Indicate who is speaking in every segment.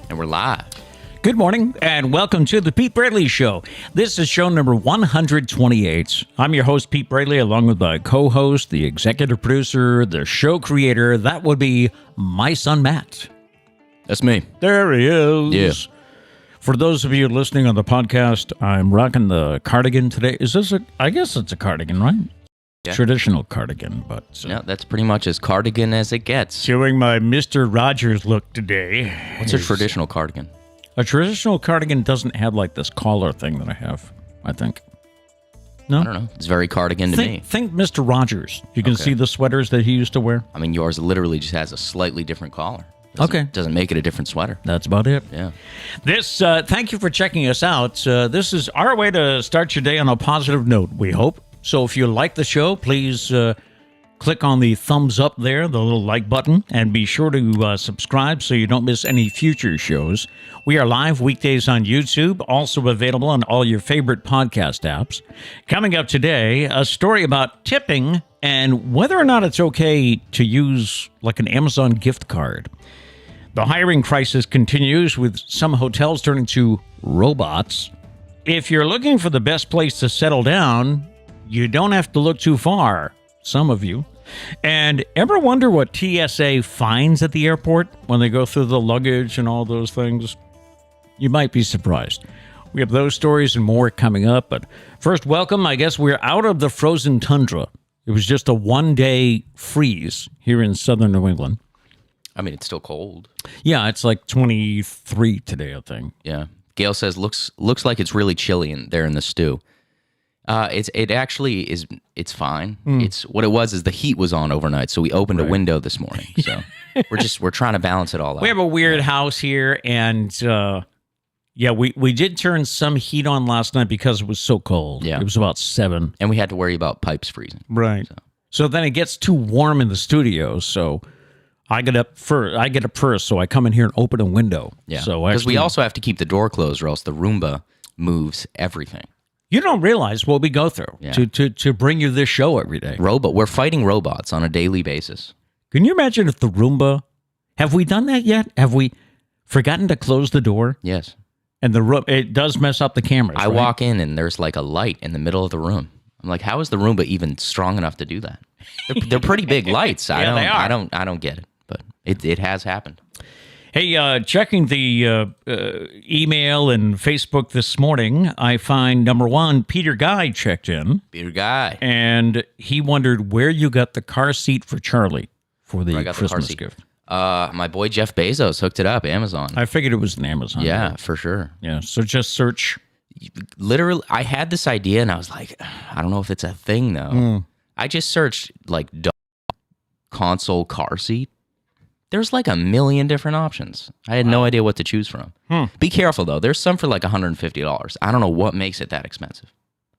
Speaker 1: And we're live.
Speaker 2: Good morning, and welcome to the Pete Braley Show. This is show number 128. I'm your host, Pete Braley, along with my co-host, the executive producer, the show creator. That would be my son, Matt.
Speaker 1: That's me.
Speaker 2: There he is.
Speaker 1: Yeah.
Speaker 2: For those of you listening on the podcast, I'm rocking the cardigan today. Is this I guess it's a cardigan, right?
Speaker 1: Yeah.
Speaker 2: Traditional cardigan, but...
Speaker 1: Yeah, that's pretty much as cardigan as it gets.
Speaker 2: Showing my Mr. Rogers look today.
Speaker 1: What's a traditional cardigan?
Speaker 2: A traditional cardigan doesn't have like this collar thing that I have, I think. No?
Speaker 1: I don't know. It's very cardigan to me.
Speaker 2: Think Mr. Rogers. You can see the sweaters that he used to wear.
Speaker 1: I mean, yours literally just has a slightly different collar. Doesn't make it a different sweater.
Speaker 2: That's about it.
Speaker 1: Yeah.
Speaker 2: Thank you for checking us out. This is our way to start your day on a positive note, we hope. So if you like the show, please click on the thumbs up there, the little like button, and be sure to subscribe so you don't miss any future shows. We are live weekdays on YouTube, also available on all your favorite podcast apps. Coming up today, a story about tipping and whether or not it's okay to use like an Amazon gift card. The hiring crisis continues with some hotels turning to robots. If you're looking for the best place to settle down, you don't have to look too far, some of you. And ever wonder what TSA finds at the airport when they go through the luggage and all those things? You might be surprised. We have those stories and more coming up. But first, welcome. I guess we're out of the frozen tundra. It was just a one-day freeze here in southern New England.
Speaker 1: I mean, it's still cold.
Speaker 2: Yeah, it's like 23 today, I think.
Speaker 1: Yeah. Gail says, looks like it's really chilly in there in the stew. It actually is. It's fine. It's what it was is the heat was on overnight, so we opened a window this morning. So we're trying to balance it all out.
Speaker 2: We have a weird house here, and we did turn some heat on last night because it was so cold.
Speaker 1: Yeah,
Speaker 2: it was about 7,
Speaker 1: and we had to worry about pipes freezing.
Speaker 2: Right. So then it gets too warm in the studio. So I get up first. So I come in here and open a window.
Speaker 1: Yeah.
Speaker 2: So
Speaker 1: because we also have to keep the door closed, or else the Roomba moves everything.
Speaker 2: You don't realize what we go through to bring you this show every day.
Speaker 1: We're fighting robots on a daily basis.
Speaker 2: Can you imagine if the Roomba... Have we done that yet? Have we forgotten to close the door?
Speaker 1: Yes.
Speaker 2: And it does mess up the cameras,
Speaker 1: I walk in and there's like a light in the middle of the room. I'm like, how is the Roomba even strong enough to do that? They're pretty big lights.
Speaker 2: They are.
Speaker 1: I don't get it, but it has happened.
Speaker 2: Hey, checking the email and Facebook this morning, I find, number one, Peter Guy checked in.
Speaker 1: Peter Guy.
Speaker 2: And he wondered where you got the car seat for Charlie for the Christmas gift.
Speaker 1: My boy Jeff Bezos hooked it up, Amazon.
Speaker 2: I figured it was an Amazon.
Speaker 1: Yeah, for sure.
Speaker 2: Yeah, so just search.
Speaker 1: Literally, I had this idea, and I was like, I don't know if it's a thing, though. I just searched, like, console car seat. There's like a million different options. I had no idea what to choose from. Be careful, though. There's some for like $150. I don't know what makes it that expensive.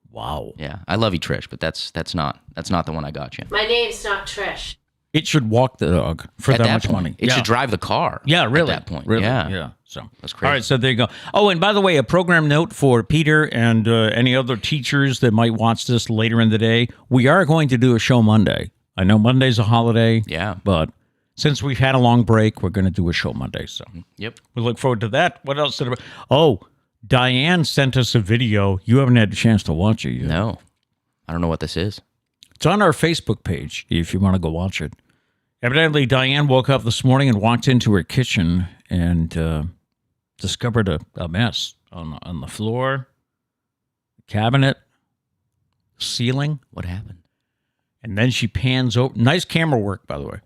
Speaker 2: Wow.
Speaker 1: Yeah, I love you, Trish, but that's not the one I got you.
Speaker 3: My name's not Trish.
Speaker 2: It should walk the dog for that much money.
Speaker 1: It should drive the car.
Speaker 2: Yeah, really.
Speaker 1: At that point.
Speaker 2: Really?
Speaker 1: Yeah.
Speaker 2: Yeah. So
Speaker 1: that's crazy.
Speaker 2: All right, so there you go. Oh, and by the way, a program note for Peter and any other teachers that might watch this later in the day. We are going to do a show Monday. I know Monday's a holiday.
Speaker 1: Yeah.
Speaker 2: But since we've had a long break, we're going to do a show Monday. So
Speaker 1: yep.
Speaker 2: We look forward to that. What else? Diane sent us a video. You haven't had a chance to watch it yet.
Speaker 1: No. I don't know what this is.
Speaker 2: It's on our Facebook page if you want to go watch it. Evidently, Diane woke up this morning and walked into her kitchen and discovered a mess on the floor, cabinet, ceiling.
Speaker 1: What happened?
Speaker 2: And then she pans over. Nice camera work, by the way.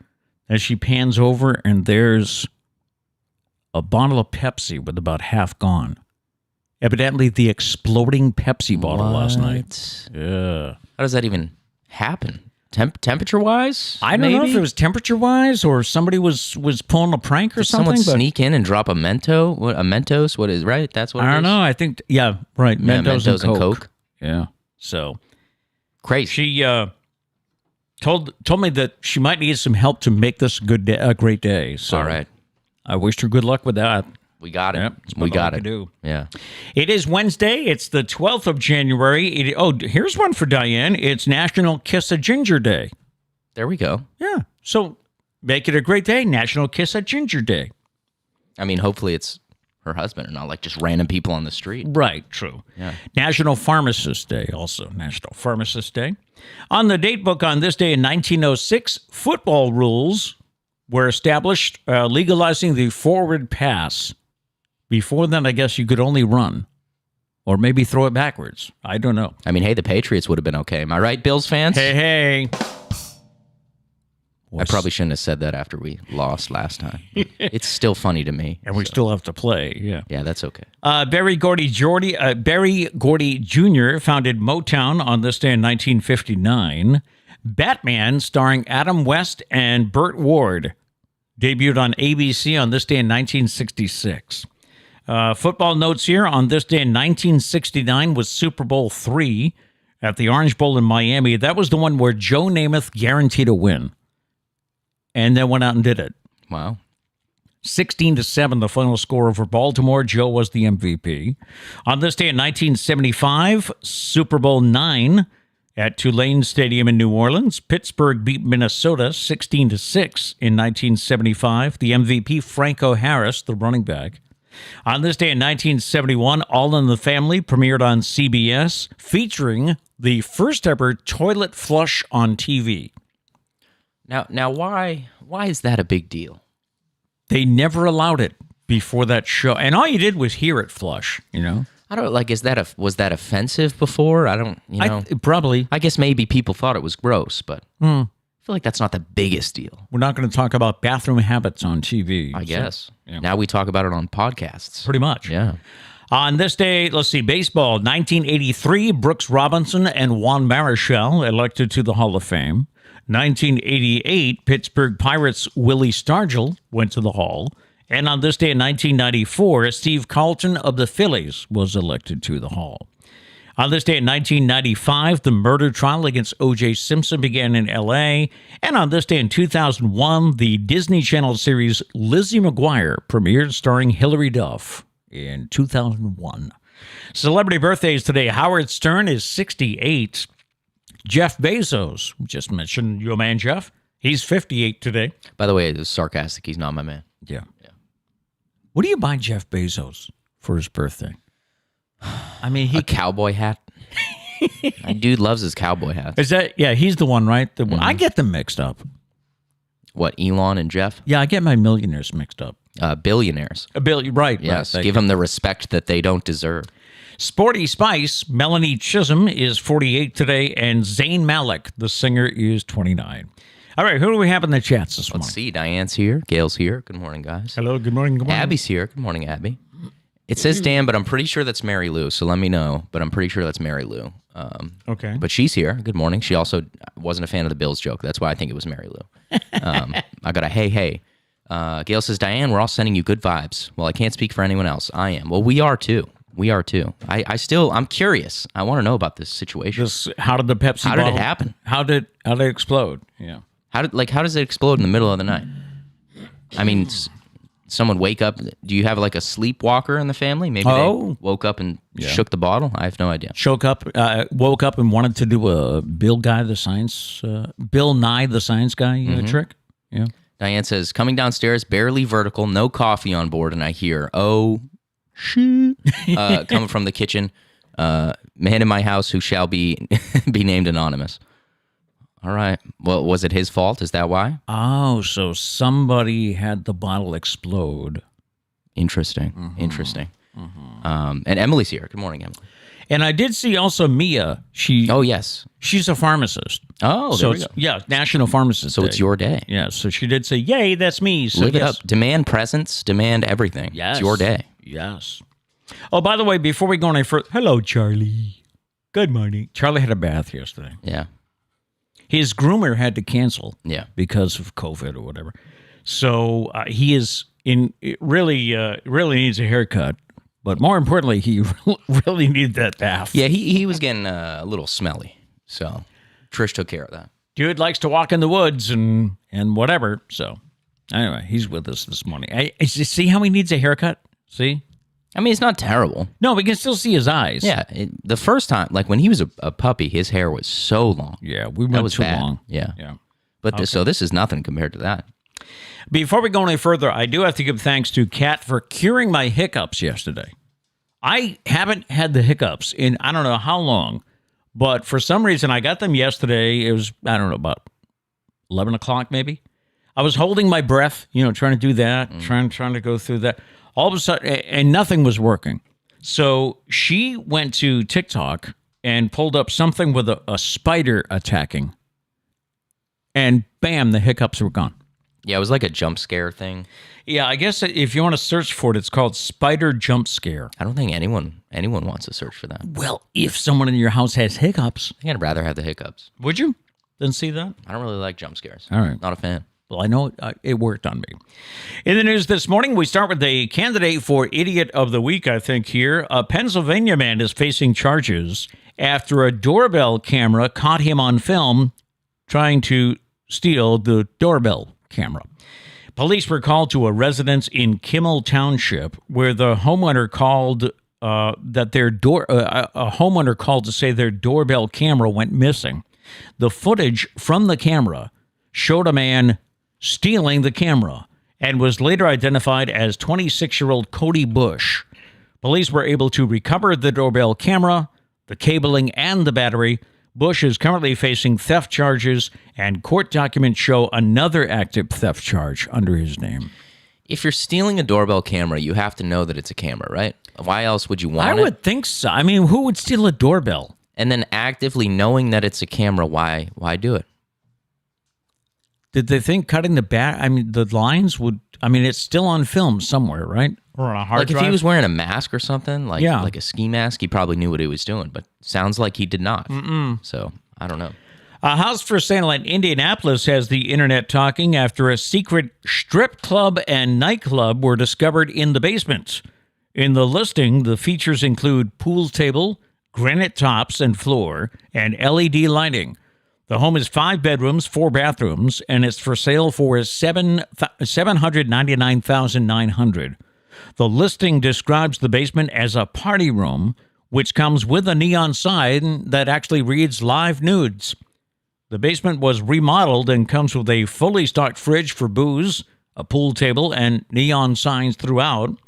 Speaker 2: As she pans over, and there's a bottle of Pepsi with about half gone. Evidently, the exploding Pepsi bottle last night. Yeah.
Speaker 1: How does that even happen? Temperature-wise?
Speaker 2: I don't know if it was temperature-wise or somebody was pulling a prank or something.
Speaker 1: Someone sneak in and drop a Mentos? What is, right? That's what it is?
Speaker 2: I don't know. I think, yeah, right. Mentos and Coke. Yeah. So.
Speaker 1: Crazy.
Speaker 2: She told me that she might need some help to make this a great day. So
Speaker 1: all right.
Speaker 2: I wished her good luck with that.
Speaker 1: We got it.
Speaker 2: Yep,
Speaker 1: we got it.
Speaker 2: Do.
Speaker 1: Yeah.
Speaker 2: It is Wednesday. It's the 12th of January. Here's one for Diane. It's National Kiss a Ginger Day.
Speaker 1: There we go.
Speaker 2: Yeah. So make it a great day. National Kiss a Ginger Day.
Speaker 1: I mean, hopefully it's her husband and not like just random people on the street.
Speaker 2: Right, true.
Speaker 1: Yeah.
Speaker 2: National Pharmacist Day, also National Pharmacist Day. On the date book on this day in 1906, football rules were established legalizing the forward pass. Before then, I guess you could only run or maybe throw it backwards. I don't know.
Speaker 1: I mean, hey, the Patriots would have been okay. Am I right, Bills fans?
Speaker 2: Hey.
Speaker 1: I probably shouldn't have said that after we lost last time. It's still funny to me.
Speaker 2: And we still have to play, yeah.
Speaker 1: Yeah, that's okay.
Speaker 2: Berry Gordy Jr. founded Motown on this day in 1959. Batman, starring Adam West and Burt Ward, debuted on ABC on this day in 1966. Football notes here. On this day in 1969 was Super Bowl III at the Orange Bowl in Miami. That was the one where Joe Namath guaranteed a win. And then went out and did it.
Speaker 1: Wow.
Speaker 2: 16-7, the final score over Baltimore. Joe was the MVP. On this day in 1975, Super Bowl IX at Tulane Stadium in New Orleans. Pittsburgh beat Minnesota 16-6 in 1975. The MVP, Franco Harris, the running back. On this day in 1971, All in the Family premiered on CBS, featuring the first ever toilet flush on TV.
Speaker 1: Now, why is that a big deal?
Speaker 2: They never allowed it before that show, and all you did was hear it flush. You know,
Speaker 1: I don't like. Was that offensive before? I don't. You know,
Speaker 2: probably.
Speaker 1: I guess maybe people thought it was gross, but I feel like that's not the biggest deal.
Speaker 2: We're not going to talk about bathroom habits on TV.
Speaker 1: I guess. Yeah. Now we talk about it on podcasts.
Speaker 2: Pretty much.
Speaker 1: Yeah.
Speaker 2: On this day, let's see, baseball, 1983, Brooks Robinson and Juan Marichal elected to the Hall of Fame. 1988, Pittsburgh Pirates' Willie Stargell went to the Hall. And on this day in 1994, Steve Carlton of the Phillies was elected to the Hall. On this day in 1995, the murder trial against O.J. Simpson began in L.A. And on this day in 2001, the Disney Channel series Lizzie McGuire premiered, starring Hilary Duff in 2001. Celebrity birthdays today. Howard Stern is 68. Jeff Bezos, just mentioned your man Jeff. He's 58 today.
Speaker 1: By the way, it was sarcastic. He's not my man.
Speaker 2: Yeah. What do you buy Jeff Bezos for his birthday? I mean,
Speaker 1: a cowboy hat. That dude loves his cowboy hats.
Speaker 2: Is that? Yeah, he's the one, right? I get them mixed up.
Speaker 1: What, Elon and Jeff?
Speaker 2: Yeah, I get my millionaires mixed up.
Speaker 1: Billionaires.
Speaker 2: Right.
Speaker 1: Yes.
Speaker 2: Right,
Speaker 1: give them the respect that they don't deserve.
Speaker 2: Sporty Spice, Melanie Chisholm is 48 today, and Zayn Malik, the singer, is 29. All right, who do we have in the chats this morning?
Speaker 1: Let's see. Diane's here. Gail's here. Good morning, guys.
Speaker 2: Hello, good morning. Good morning.
Speaker 1: Abby's here. Good morning, Abby. It says Dan, but I'm pretty sure that's Mary Lou, so let me know. But I'm pretty sure that's Mary Lou.
Speaker 2: Okay.
Speaker 1: But she's here. Good morning. She also wasn't a fan of the Bills joke. That's why I think it was Mary Lou. I got a hey. Gail says, Diane, we're all sending you good vibes. Well, I can't speak for anyone else. I am. Well, we are too. I'm curious. I want to know about this situation.
Speaker 2: How did the Pepsi
Speaker 1: How did it happen?
Speaker 2: How did it explode? Yeah.
Speaker 1: How does it explode in the middle of the night? I mean, someone wake up. Do you have like a sleepwalker in the family? Maybe they woke up and shook the bottle. I have no idea.
Speaker 2: Woke up and wanted to do a Bill Nye the Science Guy trick. Yeah.
Speaker 1: Diane says, coming downstairs, barely vertical, no coffee on board, and I hear, oh, shit, coming from the kitchen. Man in my house who shall be named anonymous. All right. Well, was it his fault? Is that why?
Speaker 2: Oh, so somebody had the bottle explode.
Speaker 1: Interesting.
Speaker 2: Mm-hmm.
Speaker 1: Interesting. Mm-hmm. And Emily's here. Good morning, Emily.
Speaker 2: And I did see also Mia.
Speaker 1: Yes.
Speaker 2: She's a pharmacist.
Speaker 1: Oh, there we go.
Speaker 2: Yeah, National Pharmacist Day.
Speaker 1: It's your day.
Speaker 2: Yeah, so she did say, yay, that's me. So
Speaker 1: Live it up. Demand presents, demand everything.
Speaker 2: Yes.
Speaker 1: It's your day.
Speaker 2: Yes. Oh, by the way, before we go any further, hello, Charlie. Good morning. Charlie had a bath yesterday.
Speaker 1: Yeah.
Speaker 2: His groomer had to cancel.
Speaker 1: Yeah.
Speaker 2: Because of COVID or whatever. So he is really needs a haircut. But more importantly, he really needed that bath.
Speaker 1: Yeah, he was getting a little smelly. So Trish took care of that.
Speaker 2: Dude likes to walk in the woods and whatever. So anyway, he's with us this morning. See how he needs a haircut? See?
Speaker 1: I mean, it's not terrible.
Speaker 2: No, we can still see his eyes.
Speaker 1: Yeah. The first time, like when he was a puppy, his hair was so long.
Speaker 2: Yeah, we went too long.
Speaker 1: Yeah.
Speaker 2: Yeah.
Speaker 1: But so this is nothing compared to that.
Speaker 2: Before we go any further, I do have to give thanks to Kat for curing my hiccups yesterday. I haven't had the hiccups in I don't know how long, but for some reason I got them yesterday. It was, I don't know, about 11 o'clock maybe. I was holding my breath, trying to do that, trying to go through that. All of a sudden, and nothing was working. So she went to TikTok and pulled up something with a spider attacking. And bam, the hiccups were gone.
Speaker 1: Yeah, it was like a jump scare thing.
Speaker 2: Yeah, I guess if you want to search for it, it's called spider jump scare.
Speaker 1: I don't think anyone wants to search for that.
Speaker 2: Well, if someone in your house has hiccups.
Speaker 1: I think I'd rather have the hiccups.
Speaker 2: Would you? Then see that?
Speaker 1: I don't really like jump scares.
Speaker 2: All right.
Speaker 1: Not a fan.
Speaker 2: Well, I know it worked on me. In the news this morning, we start with a candidate for Idiot of the Week, I think, here. A Pennsylvania man is facing charges after a doorbell camera caught him on film trying to steal the doorbell camera. Police were called to a residence in Kimmel Township where the homeowner called a homeowner called to say their doorbell camera went missing. The footage from the camera showed a man stealing the camera and was later identified as 26-year-old Cody Bush. Police were able to recover the doorbell camera, the cabling, and the battery. Bush is currently facing theft charges, and court documents show another active theft charge under his name.
Speaker 1: If you're stealing a doorbell camera, you have to know that it's a camera, right? Why else would you want it?
Speaker 2: I would think so. I mean, who would steal a doorbell?
Speaker 1: And then actively knowing that it's a camera, why do it?
Speaker 2: Did they think cutting the lines would, it's still on film somewhere, right? Or on a hard drive?
Speaker 1: If he was wearing a mask or something, like a ski mask, he probably knew what he was doing, but sounds like he did not. So, I don't know.
Speaker 2: A house for sale in Indianapolis has the internet talking after a secret strip club and nightclub were discovered in the basement. In the listing, the features include pool table, granite tops and floor, and LED lighting. The home is 5 bedrooms, 4 bathrooms, and it's for sale for $799,900. The listing describes the basement as a party room, which comes with a neon sign that actually reads live nudes. The basement was remodeled and comes with a fully stocked fridge for booze, a pool table, and neon signs throughout.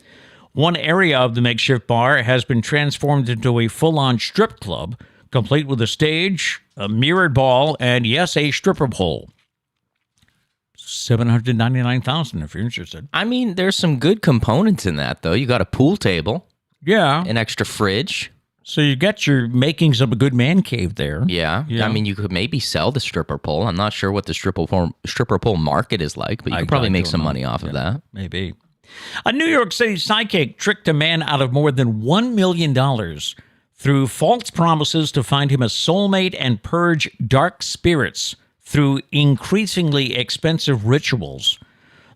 Speaker 2: One area of the makeshift bar has been transformed into a full-on strip club, complete with a stage, a mirrored ball, and yes, a stripper pole. $799,000 if you're interested.
Speaker 1: I mean, there's some good components in that, though. You got a pool table.
Speaker 2: Yeah.
Speaker 1: An extra fridge.
Speaker 2: So you got your makings of a good man cave there.
Speaker 1: Yeah. I mean, you could maybe sell the stripper pole. I'm not sure what the stripper pole market is like, but you could probably make some money off of that.
Speaker 2: Maybe. A New York City psychic tricked a man out of more than $1 million through false promises to find him a soulmate and purge dark spirits through increasingly expensive rituals.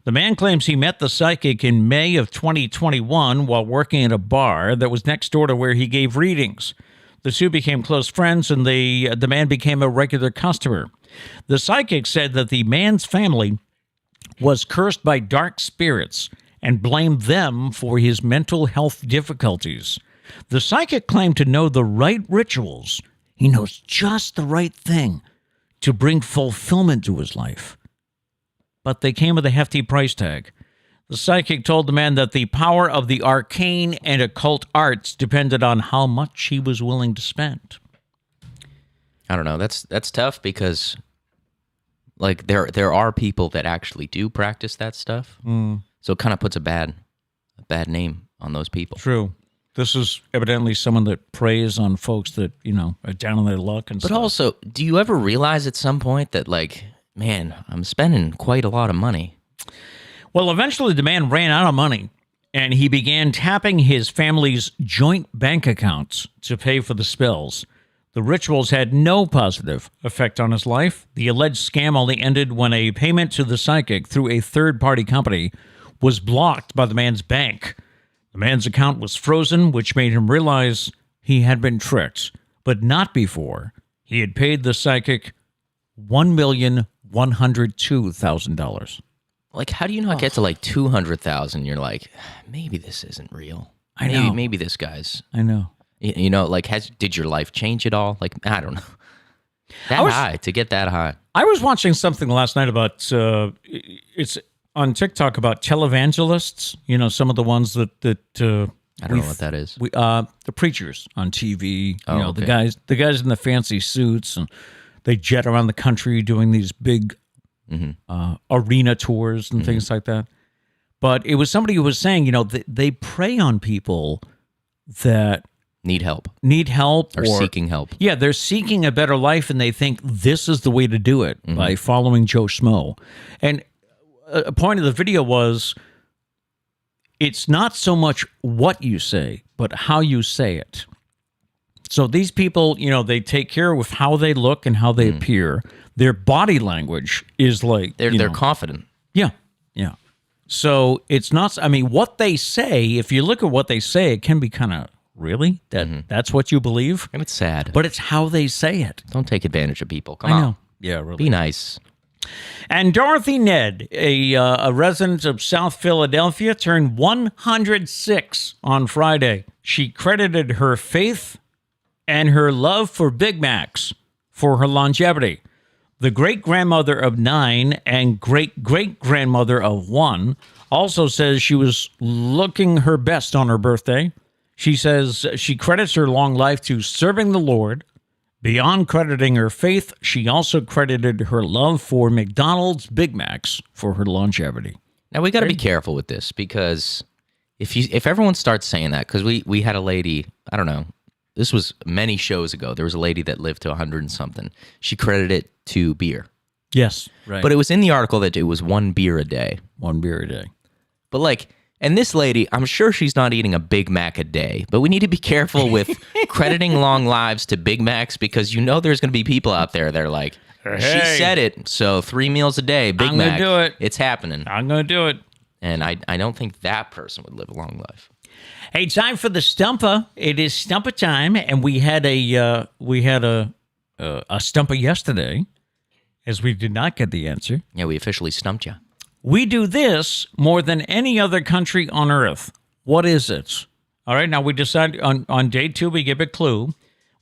Speaker 2: The man claims he met the psychic in May of 2021 while working at a bar that was next door to where he gave readings. The two became close friends, and the man became a regular customer. The psychic said that the man's family was cursed by dark spirits and blamed them for his mental health difficulties. The psychic claimed to know the right rituals. He knows just the right thing to bring fulfillment to his life. But they came with a hefty price tag. The psychic told the man that the power of the arcane and occult arts depended on how much he was willing to spend.
Speaker 1: I don't know. That's tough because, like, there are people that actually do practice that stuff. So it kind of puts a bad name on those people.
Speaker 2: True. This is evidently someone that preys on folks that, are down on their luck and stuff.
Speaker 1: But also, do you ever realize at some point that, like, man, I'm spending quite a lot of money?
Speaker 2: Well, eventually the man ran out of money, and he began tapping his family's joint bank accounts to pay for the spells. The rituals had no positive effect on his life. The alleged scam only ended when a payment to the psychic through a third-party company was blocked by the man's bank. The man's account was frozen, which made him realize he had been tricked, but not before he had paid the psychic $1,102,000.
Speaker 1: Like, how do you not get to like 200,000? You're like, maybe this isn't real.
Speaker 2: I know.
Speaker 1: Maybe this guy's.
Speaker 2: I know.
Speaker 1: Like, did your life change at all? Like, I don't know. To get that high.
Speaker 2: I was watching something last night about on TikTok about televangelists. You know, some of the ones that
Speaker 1: I don't know what that is.
Speaker 2: The preachers on TV.
Speaker 1: Oh,
Speaker 2: you know,
Speaker 1: okay.
Speaker 2: the guys in the fancy suits, and they jet around the country doing these big arena tours and things like that. But it was somebody who was saying, you know, they prey on people that
Speaker 1: Need help.
Speaker 2: or
Speaker 1: seeking help.
Speaker 2: Yeah, they're seeking a better life, and they think this is the way to do it by following Joe Schmo. And a point of the video was, it's not so much what you say, but how you say it. So these people, you know, they take care with how they look and how they appear. Their body language is like
Speaker 1: They're confident.
Speaker 2: Yeah. So it's not. I mean, what they say. If you look at what they say, it can be kind of really that's what you believe.
Speaker 1: And it's sad.
Speaker 2: But it's how they say it.
Speaker 1: Don't take advantage of people. Come
Speaker 2: I
Speaker 1: on.
Speaker 2: know. Yeah, really.
Speaker 1: Be nice.
Speaker 2: And Dorothy Ned, a resident of South Philadelphia, turned 106 on Friday. She credited her faith and her love for Big Macs for her longevity. The great-grandmother of 9 and great-great-grandmother of 1 also says she was looking her best on her birthday. She says she credits her long life to serving the Lord. Beyond crediting her faith, she also credited her love for McDonald's Big Macs for her longevity.
Speaker 1: Now, we got to be careful with this, because if everyone starts saying that, because we had a lady, I don't know, this was many shows ago, there was a lady that lived to 100 and something. She credited it to beer.
Speaker 2: Yes, right.
Speaker 1: But it was in the article that it was 1 beer a day.
Speaker 2: 1 beer a day.
Speaker 1: But like, and this lady, I'm sure she's not eating a Big Mac a day, but we need to be careful with crediting long lives to Big Macs, because you know there's going to be people out there that are like, she said it, so 3 meals a day, Big Mac.
Speaker 2: I'm going to do it.
Speaker 1: It's happening.
Speaker 2: I'm going to do it.
Speaker 1: And I don't think that person would live a long life.
Speaker 2: Hey, time for the Stumper. It is Stumper time, and we had a Stumper yesterday, as we did not get the answer.
Speaker 1: Yeah, we officially stumped you.
Speaker 2: We do this more than any other country on earth. What is it? All right, now we decided on day 2, we give a clue.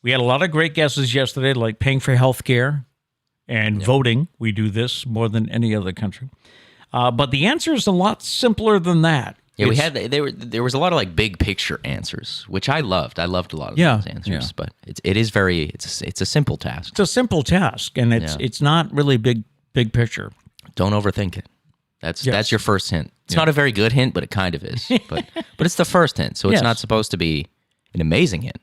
Speaker 2: We had a lot of great guesses yesterday, like paying for health care and voting. We do this more than any other country. But the answer is a lot simpler than that.
Speaker 1: Yeah, there was a lot of like big picture answers, which I loved. I loved a lot of those answers, but it's a simple task.
Speaker 2: It's a simple task, and it's not really big picture.
Speaker 1: Don't overthink it. That's your first hint. It's not a very good hint, but it kind of is. But it's the first hint, so it's not supposed to be an amazing hint.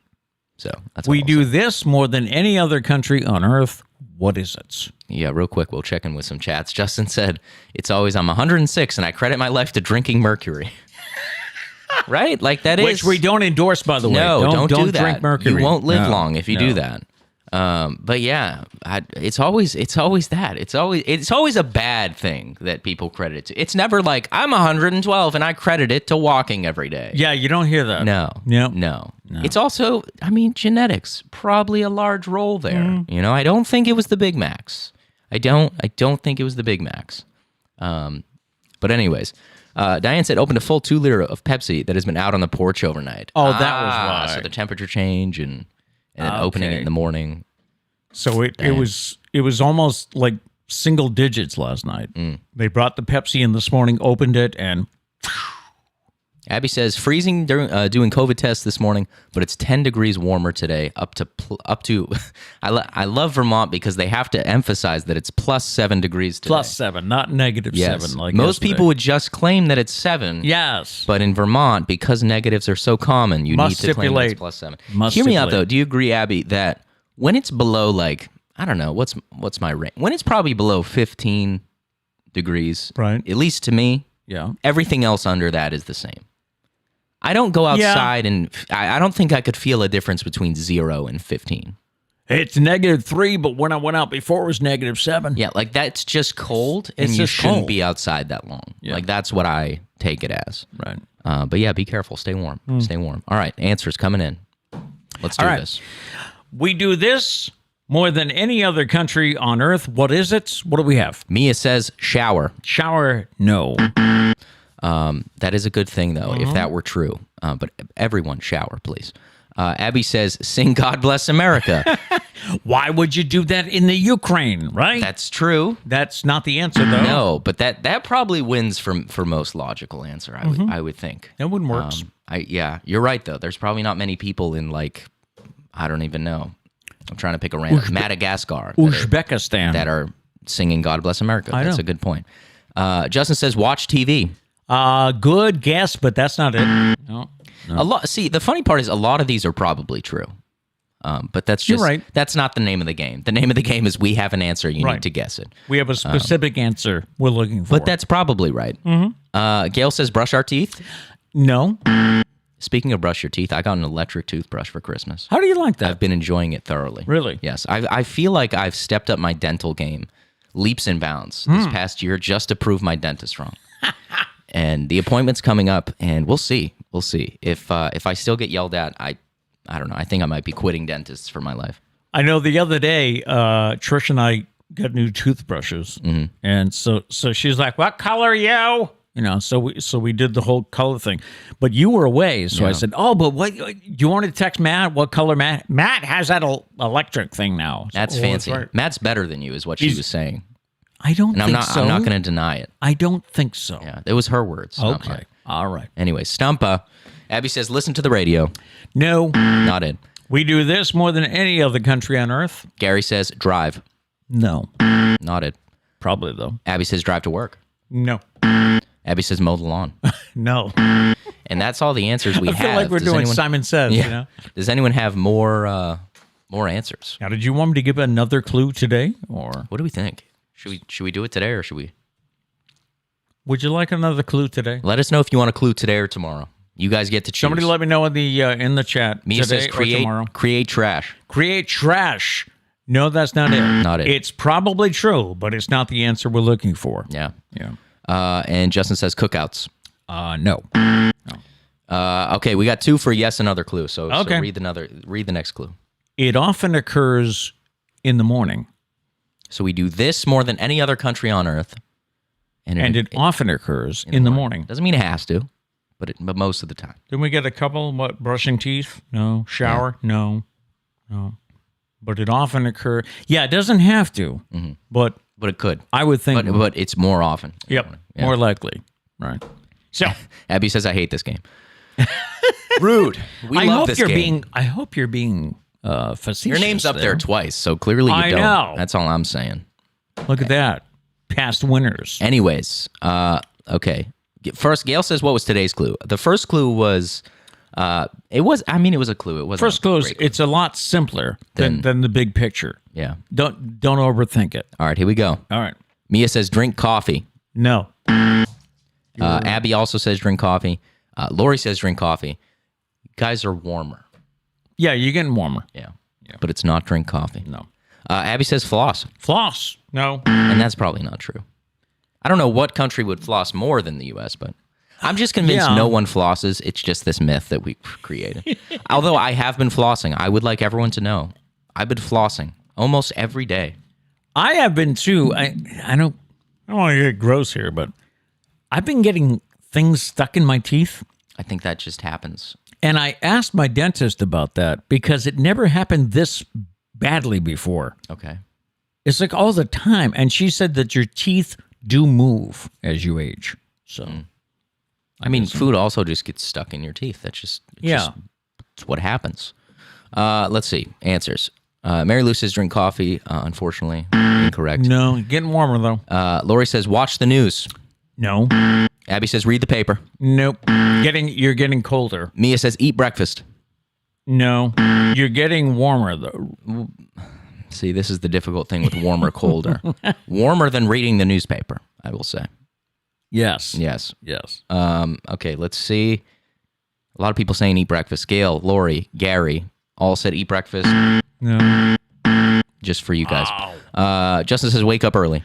Speaker 1: So that's
Speaker 2: we do this more than any other country on earth. What is it?
Speaker 1: Yeah, real quick, we'll check in with some chats. Justin said, "It's always I'm 106, and I credit my life to drinking mercury." Right? Like that is...
Speaker 2: Which we don't endorse, by the way.
Speaker 1: No, don't do that.
Speaker 2: Drink mercury.
Speaker 1: You won't live long if you do that. But yeah, it's always that. It's always a bad thing that people credit it to. It's never like, I'm 112 and I credit it to walking every day.
Speaker 2: Yeah, you don't hear that.
Speaker 1: No. It's also, I mean, genetics, probably a large role there. You know, I don't think it was the Big Macs. I don't think it was the Big Macs. But anyways, Diane said opened a full 2-liter of Pepsi that has been out on the porch overnight.
Speaker 2: Oh, that was why.
Speaker 1: So the temperature change and then opening it in the morning.
Speaker 2: So it was almost like single digits last night. They brought the Pepsi in this morning, opened it, and...
Speaker 1: Abby says freezing during doing COVID tests this morning, but it's 10 degrees warmer today. Up to. I love Vermont because they have to emphasize that it's +7 degrees today.
Speaker 2: +7, not -7. Like
Speaker 1: most people would just claim that it's 7.
Speaker 2: Yes,
Speaker 1: but in Vermont, because negatives are so common, you need to claim that it's +7. Hear me out though. Do you agree, Abby, that when it's below, like, I don't know, what's my range? When it's probably below 15 degrees,
Speaker 2: right?
Speaker 1: At least to me, everything else under that is the same. I don't go outside and I don't think I could feel a difference between 0 and 15.
Speaker 2: It's -3, but when I went out before, it was -7.
Speaker 1: Yeah, like that's just cold, and you shouldn't be outside that long. Yeah. Like that's what I take it as.
Speaker 2: Right.
Speaker 1: But yeah, be careful. Stay warm. Stay warm. All right, answers coming in. Let's do this.
Speaker 2: We do this more than any other country on earth. What is it? What do we have?
Speaker 1: Mia says shower.
Speaker 2: Shower, no.
Speaker 1: That is a good thing, though, if that were true. But everyone shower, please. Abby says, sing God Bless America.
Speaker 2: Why would you do that in the Ukraine, right?
Speaker 1: That's true.
Speaker 2: That's not the answer, though.
Speaker 1: No, but that probably wins for most logical answer. I would think
Speaker 2: That wouldn't work.
Speaker 1: Yeah, you're right though. There's probably not many people in like I don't even know. I'm trying to pick a random Madagascar
Speaker 2: Uzbekistan.
Speaker 1: that are singing "God Bless America."
Speaker 2: I
Speaker 1: That's
Speaker 2: know.
Speaker 1: a good point. Justin says, "Watch TV."
Speaker 2: Good guess, but that's not it. No.
Speaker 1: A lot. See, the funny part is a lot of these are probably true, but that's just
Speaker 2: You're right.
Speaker 1: that's not the name of the game. The name of the game is we have an answer. You
Speaker 2: Right.
Speaker 1: need to guess it.
Speaker 2: We have a specific answer we're looking for.
Speaker 1: But that's probably right. Gail says, "Brush our teeth."
Speaker 2: No.
Speaker 1: Speaking of brush your teeth, I got an electric toothbrush for Christmas.
Speaker 2: How do you like that?
Speaker 1: I've been enjoying it thoroughly.
Speaker 2: Really?
Speaker 1: Yes. I feel like I've stepped up my dental game leaps and bounds this past year just to prove my dentist wrong. And the appointment's coming up, and we'll see. We'll see. If I still get yelled at, I don't know. I think I might be quitting dentists for my life.
Speaker 2: I know the other day, Trish and I got new toothbrushes, and so she's like, "What color, yo?" You know, so we did the whole color thing, but you were away, so I said, "Oh, but what? Do you want to text Matt? What color Matt? Matt has that electric thing now.
Speaker 1: That's fancy.
Speaker 2: Right.
Speaker 1: Matt's better than you, is what she was saying,
Speaker 2: I don't
Speaker 1: and
Speaker 2: think so.
Speaker 1: I'm not going to deny it.
Speaker 2: I don't think so.
Speaker 1: Yeah, it was her words. not
Speaker 2: Okay.
Speaker 1: mine.
Speaker 2: All right.
Speaker 1: Anyway, Stumpa. Abby says, "Listen to the radio."
Speaker 2: No,
Speaker 1: Not it.
Speaker 2: we do this more than any other country on earth.
Speaker 1: Gary says, "Drive."
Speaker 2: No,
Speaker 1: Not it.
Speaker 2: probably though.
Speaker 1: Abby says, "Drive to work."
Speaker 2: No,
Speaker 1: Abby says, "Mow the lawn."
Speaker 2: no.
Speaker 1: And that's all the answers we
Speaker 2: I
Speaker 1: have.
Speaker 2: feel like we're
Speaker 1: Does
Speaker 2: doing
Speaker 1: anyone-
Speaker 2: Simon Says.
Speaker 1: Yeah.
Speaker 2: You know.
Speaker 1: Does anyone have more answers?
Speaker 2: Now, did you want me to give another clue today, or
Speaker 1: What do we think? Should we do it today, or should we?
Speaker 2: would you like another clue today?
Speaker 1: Let us know if you want a clue today or tomorrow. You guys get to choose.
Speaker 2: Somebody let me know in the chat
Speaker 1: Mia
Speaker 2: today
Speaker 1: says,
Speaker 2: or tomorrow.
Speaker 1: create trash.
Speaker 2: Create trash. No, that's not it.
Speaker 1: Not it.
Speaker 2: It's probably true, but it's not the answer we're looking for.
Speaker 1: Yeah.
Speaker 2: Yeah.
Speaker 1: And Justin says cookouts.
Speaker 2: No.
Speaker 1: Okay, we got two for yes and other clue. So
Speaker 2: Okay.
Speaker 1: read the next clue.
Speaker 2: It often occurs in the morning,
Speaker 1: So we do this more than any other country on earth,
Speaker 2: and it often occurs in the morning.
Speaker 1: Doesn't mean it has to, but most of the time.
Speaker 2: Didn't we get a couple? What, brushing teeth? No. Shower? No. But it often occurs. Yeah, it doesn't have to, but
Speaker 1: But it could.
Speaker 2: I would think.
Speaker 1: But it's more often.
Speaker 2: Yep,
Speaker 1: Yeah.
Speaker 2: more likely. Right. So
Speaker 1: Abby says, "I hate this game." Rude. We
Speaker 2: I
Speaker 1: love
Speaker 2: hope
Speaker 1: this
Speaker 2: you're
Speaker 1: game.
Speaker 2: being. I hope you're being facetious.
Speaker 1: Your name's up there twice, so clearly you
Speaker 2: I
Speaker 1: don't.
Speaker 2: know.
Speaker 1: That's all I'm saying.
Speaker 2: Look at that. Past winners.
Speaker 1: Anyways, okay. First, Gail says, "What was today's clue?" The first clue was, it was a clue. It wasn't
Speaker 2: First
Speaker 1: a
Speaker 2: clue is
Speaker 1: great clue.
Speaker 2: it's a lot simpler than the big picture.
Speaker 1: Yeah.
Speaker 2: Don't overthink it.
Speaker 1: All right, here we go.
Speaker 2: All right.
Speaker 1: Mia says, "Drink coffee."
Speaker 2: No.
Speaker 1: Abby also says, "Drink coffee." Lori says, "Drink coffee." You guys are warmer.
Speaker 2: Yeah, you're getting warmer.
Speaker 1: Yeah. But it's not drink coffee.
Speaker 2: No.
Speaker 1: Abby says, "Floss."
Speaker 2: Floss. No.
Speaker 1: And that's probably not true. I don't know what country would floss more than the U.S., but I'm just convinced
Speaker 2: Yeah.
Speaker 1: no one flosses. It's just this myth that we created. Although I have been flossing. I would like everyone to know I've been flossing almost every day.
Speaker 2: I have been too. I don't want to get gross here, but I've been getting things stuck in my teeth.
Speaker 1: I think that just happens.
Speaker 2: And I asked my dentist about that because it never happened this badly before.
Speaker 1: Okay.
Speaker 2: It's like all the time. And she said that your teeth do move as you age. So,
Speaker 1: I mean, food also just gets stuck in your teeth. That's just, it's what happens. Let's see. Answers. Mary Lou says, "Drink coffee." Unfortunately, incorrect.
Speaker 2: no, getting warmer though.
Speaker 1: Lori says, "Watch the news."
Speaker 2: No,
Speaker 1: Abby says, "Read the paper."
Speaker 2: nope. You're getting colder.
Speaker 1: Mia says, "Eat breakfast."
Speaker 2: No, you're getting warmer though.
Speaker 1: See, this is the difficult thing with warmer, colder. Warmer than reading the newspaper, I will say.
Speaker 2: Yes.
Speaker 1: Yes.
Speaker 2: Yes.
Speaker 1: Okay, let's see. A lot of people saying eat breakfast. Gail, Lori, Gary all said eat breakfast.
Speaker 2: No.
Speaker 1: Just for you guys. Justin says wake up early.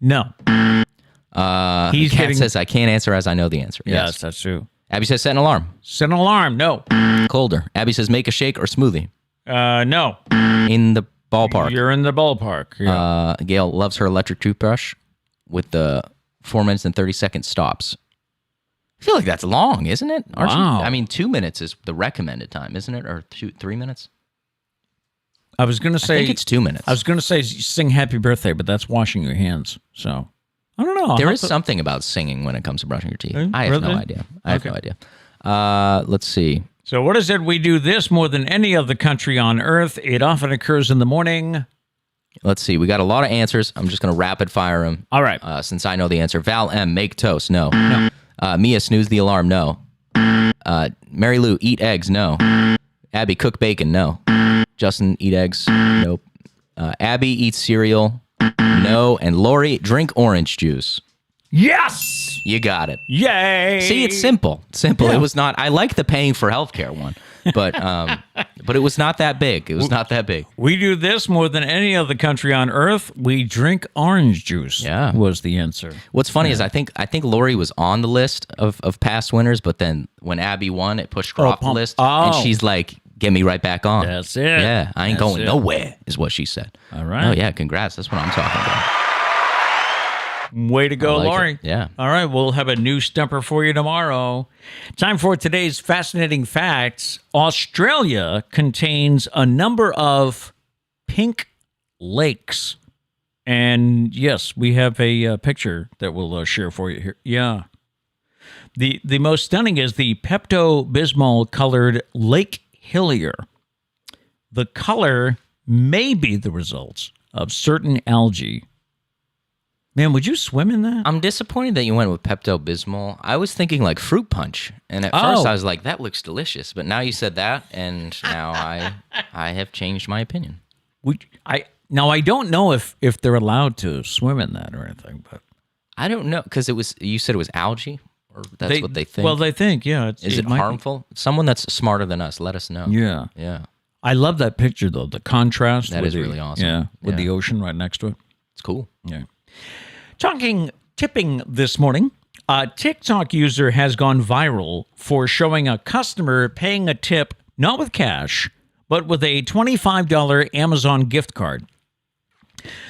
Speaker 2: No. He's
Speaker 1: Kat
Speaker 2: getting.
Speaker 1: says I can't answer as I know the answer.
Speaker 2: Yes, that's true.
Speaker 1: Abby says set an alarm.
Speaker 2: Set an alarm. No.
Speaker 1: Colder. Abby says make a shake or smoothie.
Speaker 2: No.
Speaker 1: In the ballpark.
Speaker 2: You're in the ballpark. Yeah.
Speaker 1: Gail loves her electric toothbrush with the 4 minutes and 30-second stops. I feel like that's long, isn't it? Aren't you?
Speaker 2: Wow.
Speaker 1: I mean, 2 minutes is the recommended time, isn't it? Or 3 minutes?
Speaker 2: I was going to say...
Speaker 1: I think it's 2 minutes.
Speaker 2: I was going to say sing happy birthday, but that's washing your hands. So, I don't know.
Speaker 1: There is something about singing when it comes to brushing your teeth. I have no idea. Let's see.
Speaker 2: So what is it? We do this more than any other country on earth. It often occurs in the morning.
Speaker 1: Let's see. We got a lot of answers. I'm just going to rapid fire them.
Speaker 2: All right.
Speaker 1: Since I know the answer. Val M, make toast. No. Mia, snooze the alarm. No. Mary Lou, eat eggs. No. Abby, cook bacon. No. Justin, eat eggs. Nope. Abby, eat cereal. No. And Lori, drink orange juice.
Speaker 2: Yes!
Speaker 1: You got it.
Speaker 2: Yay!
Speaker 1: See, it's simple. Simple.
Speaker 2: Yeah.
Speaker 1: It was not. I like the paying for healthcare one, but it was not that big. It was not that big.
Speaker 2: We do this more than any other country on earth. We drink orange juice.
Speaker 1: Yeah,
Speaker 2: was the answer.
Speaker 1: What's funny is I think Lori was on the list of past winners, but then when Abby won, it pushed her off the list, and she's like, "Get me right back on."
Speaker 2: That's it.
Speaker 1: Yeah, I ain't going nowhere, is what she said.
Speaker 2: All right.
Speaker 1: Oh yeah, congrats. That's what I'm talking about.
Speaker 2: Way to go, Lori.
Speaker 1: Yeah.
Speaker 2: All right, we'll have a new stumper for you tomorrow. Time for today's fascinating facts. Australia contains a number of pink lakes. And yes, we have a picture that we'll share for you here. Yeah. The most stunning is the Pepto-Bismol colored Lake Hillier. The color may be the results of certain algae. Man, would you swim in that?
Speaker 1: I'm disappointed that you went with Pepto-Bismol. I was thinking like fruit punch. And at first I was like, that looks delicious. But now you said that, and now I have changed my opinion.
Speaker 2: I don't know if they're allowed to swim in that or anything, but
Speaker 1: I don't know, because you said it was algae, or that's what they think.
Speaker 2: Well, they think, yeah.
Speaker 1: Is it harmful? Someone that's smarter than us, let us know.
Speaker 2: Yeah.
Speaker 1: Yeah.
Speaker 2: I love that picture, though, the contrast.
Speaker 1: That is really awesome.
Speaker 2: Yeah, with the ocean right next to it.
Speaker 1: It's cool.
Speaker 2: Yeah. Talking tipping this morning, a TikTok user has gone viral for showing a customer paying a tip, not with cash, but with a $25 Amazon gift card.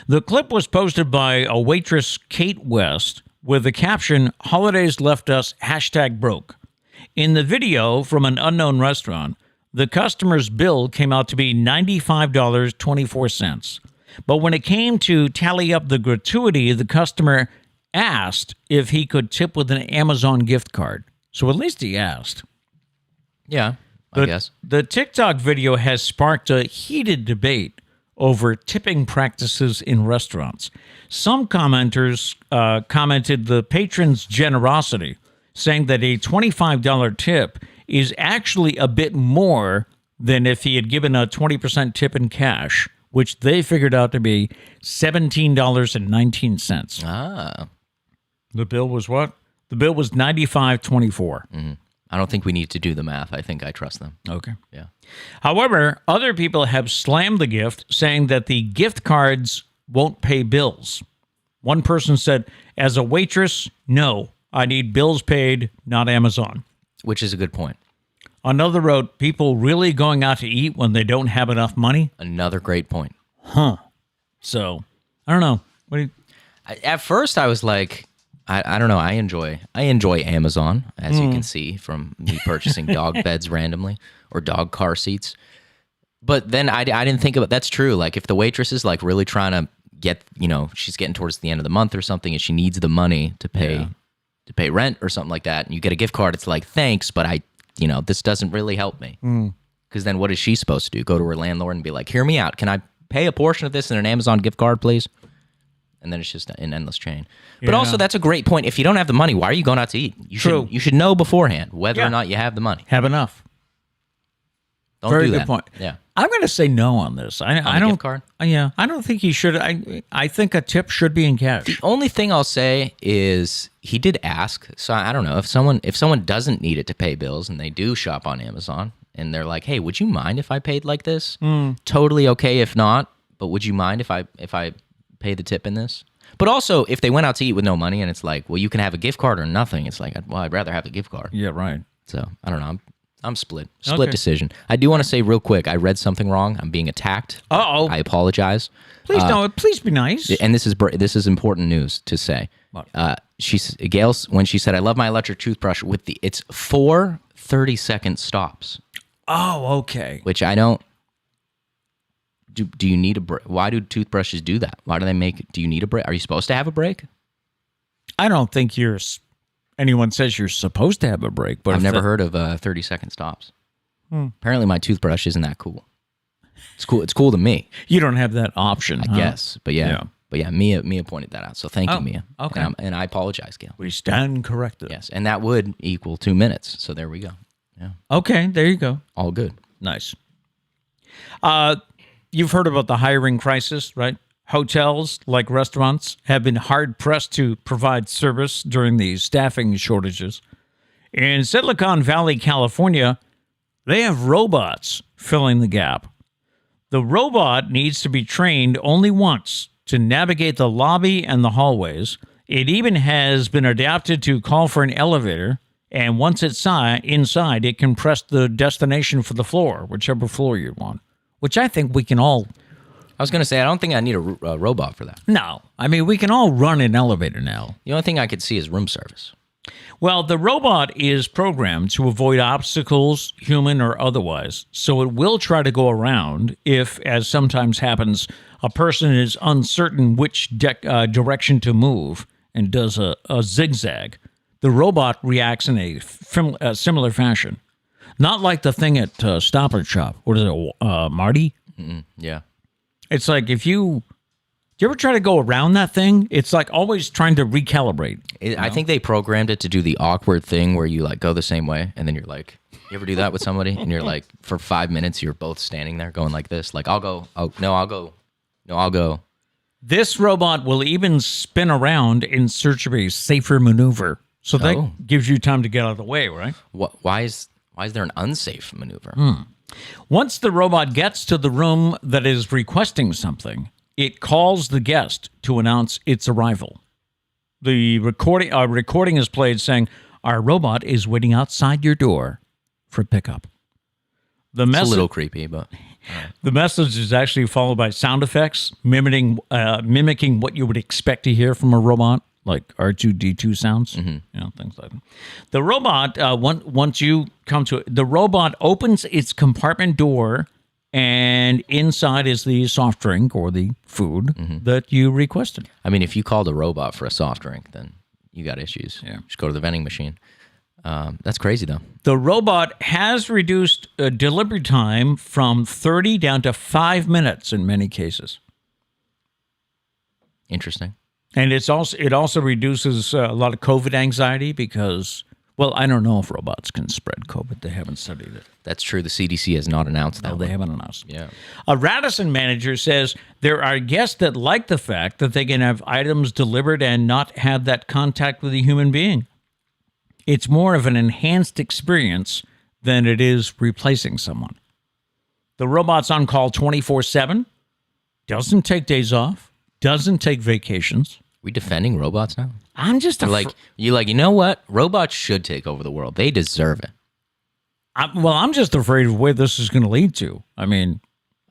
Speaker 2: The clip was posted by a waitress, Kate West, with the caption, "Holidays left us #broke." In the video from an unknown restaurant, the customer's bill came out to be $95.24. But when it came to tally up the gratuity, the customer asked if he could tip with an Amazon gift card. So at least he asked.
Speaker 1: Yeah, I guess.
Speaker 2: The TikTok video has sparked a heated debate over tipping practices in restaurants. Some commenters commented the patron's generosity, saying that a $25 tip is actually a bit more than if he had given a 20% tip in cash, which they figured out to be $17.19.
Speaker 1: Ah.
Speaker 2: The bill was what? The bill was $95.24.
Speaker 1: Mm-hmm. I don't think we need to do the math. I think I trust them.
Speaker 2: Okay.
Speaker 1: Yeah.
Speaker 2: However, other people have slammed the gift, saying that the gift cards won't pay bills. One person said, as a waitress, no, I need bills paid, not Amazon.
Speaker 1: Which is a good point.
Speaker 2: Another wrote, people really going out to eat when they don't have enough money?
Speaker 1: Another great point.
Speaker 2: Huh. So, I don't know.
Speaker 1: At first, I was like, I don't know. I enjoy Amazon, as you can see from me purchasing dog beds randomly or dog car seats. But then I didn't think about, that's true. Like if the waitress is like really trying to get, she's getting towards the end of the month or something, and she needs the money to pay rent or something like that, and you get a gift card, it's like, thanks, but this doesn't really help me. Because then what is she supposed to do? Go to her landlord and be like, hear me out. Can I pay a portion of this in an Amazon gift card, please? And then it's just an endless chain. But also, that's a great point. If you don't have the money, why are you going out to eat? You should know beforehand whether or not you have the money.
Speaker 2: Have enough.
Speaker 1: Don't
Speaker 2: Very
Speaker 1: do
Speaker 2: good
Speaker 1: that.
Speaker 2: point.
Speaker 1: Yeah.
Speaker 2: I'm going to say no on this. I don't.
Speaker 1: Gift card?
Speaker 2: Yeah, I don't think he should. I think a tip should be in cash.
Speaker 1: The only thing I'll say is he did ask. So I don't know if someone doesn't need it to pay bills and they do shop on Amazon and they're like, hey, would you mind if I paid like this? Totally okay if not, but would you mind if I pay the tip in this? But also, if they went out to eat with no money and it's like, well, you can have a gift card or nothing, it's like, well, I'd rather have the gift card.
Speaker 2: Yeah, right.
Speaker 1: So, I don't know. I'm split. Split decision. I do want to say real quick, I read something wrong. I'm being attacked.
Speaker 2: Uh-oh.
Speaker 1: I apologize.
Speaker 2: Please don't. Please be nice.
Speaker 1: And this is important news to say. Gail, when she said, I love my electric toothbrush, it's 4 30-second stops.
Speaker 2: Oh, okay.
Speaker 1: Which I don't. do you need a break? Why do toothbrushes do that? Why do they make? Do you need a break? Are you supposed to have a break?
Speaker 2: I don't think anyone says you're supposed to have a break, but
Speaker 1: I've never heard of 30-second stops. Apparently, my toothbrush isn't that cool. It's cool. It's cool to me.
Speaker 2: You don't have that option,
Speaker 1: I guess. But yeah. Mia pointed that out. So thank you, Mia.
Speaker 2: Okay.
Speaker 1: And I apologize, Gail.
Speaker 2: We stand corrected.
Speaker 1: Yes, and that would equal 2 minutes. So there we go. Yeah.
Speaker 2: Okay, there you go.
Speaker 1: All good.
Speaker 2: Nice. You've heard about the hiring crisis, right? Hotels, like restaurants, have been hard-pressed to provide service during the staffing shortages. In Silicon Valley, California, they have robots filling the gap. The robot needs to be trained only once to navigate the lobby and the hallways. It even has been adapted to call for an elevator, and once it's inside, it can press the destination for the floor, whichever floor you want, which I think we can all...
Speaker 1: I was going to say, I don't think I need a robot for that.
Speaker 2: No. I mean, we can all run an elevator now.
Speaker 1: The only thing I could see is room service.
Speaker 2: Well, the robot is programmed to avoid obstacles, human or otherwise, so it will try to go around if, as sometimes happens, a person is uncertain which direction to move and does a zigzag. The robot reacts in a similar fashion. Not like the thing at Stop and Shop. What is it, Marty?
Speaker 1: Yeah.
Speaker 2: It's like do you ever try to go around that thing? It's like always trying to recalibrate.
Speaker 1: I think they programmed it to do the awkward thing where you like go the same way and then you're like, you ever do that with somebody? And you're like, for 5 minutes, you're both standing there going like this. Like, I'll go. Oh, no, I'll go. No, I'll go.
Speaker 2: This robot will even spin around in search of a safer maneuver. So that gives you time to get out of the way, right?
Speaker 1: Why is there an unsafe maneuver?
Speaker 2: Once the robot gets to the room that is requesting something, it calls the guest to announce its arrival. The recording is played saying, "Our robot is waiting outside your door for pickup."
Speaker 1: It's a little creepy, but...
Speaker 2: The message is actually followed by sound effects, mimicking what you would expect to hear from a robot, like R2-D2 sounds, things like that. The robot, once you come to it, the robot opens its compartment door, and inside is the soft drink or the food that you requested.
Speaker 1: I mean, if you called a robot for a soft drink, then you got issues. Yeah. Just go to the vending machine. That's crazy, though.
Speaker 2: The robot has reduced delivery time from 30 down to 5 minutes in many cases.
Speaker 1: Interesting.
Speaker 2: And it also reduces a lot of COVID anxiety because, well, I don't know if robots can spread COVID. They haven't studied it.
Speaker 1: That's true. The CDC has not announced that.
Speaker 2: No, they haven't announced it.
Speaker 1: Yeah.
Speaker 2: A Radisson manager says there are guests that like the fact that they can have items delivered and not have that contact with a human being. It's more of an enhanced experience than it is replacing someone. The robot's on call 24/7, doesn't take days off, doesn't take vacations.
Speaker 1: We defending robots now?
Speaker 2: I'm just
Speaker 1: you know what? Robots should take over the world. They deserve it.
Speaker 2: I'm just afraid of where this is going to lead to. I mean,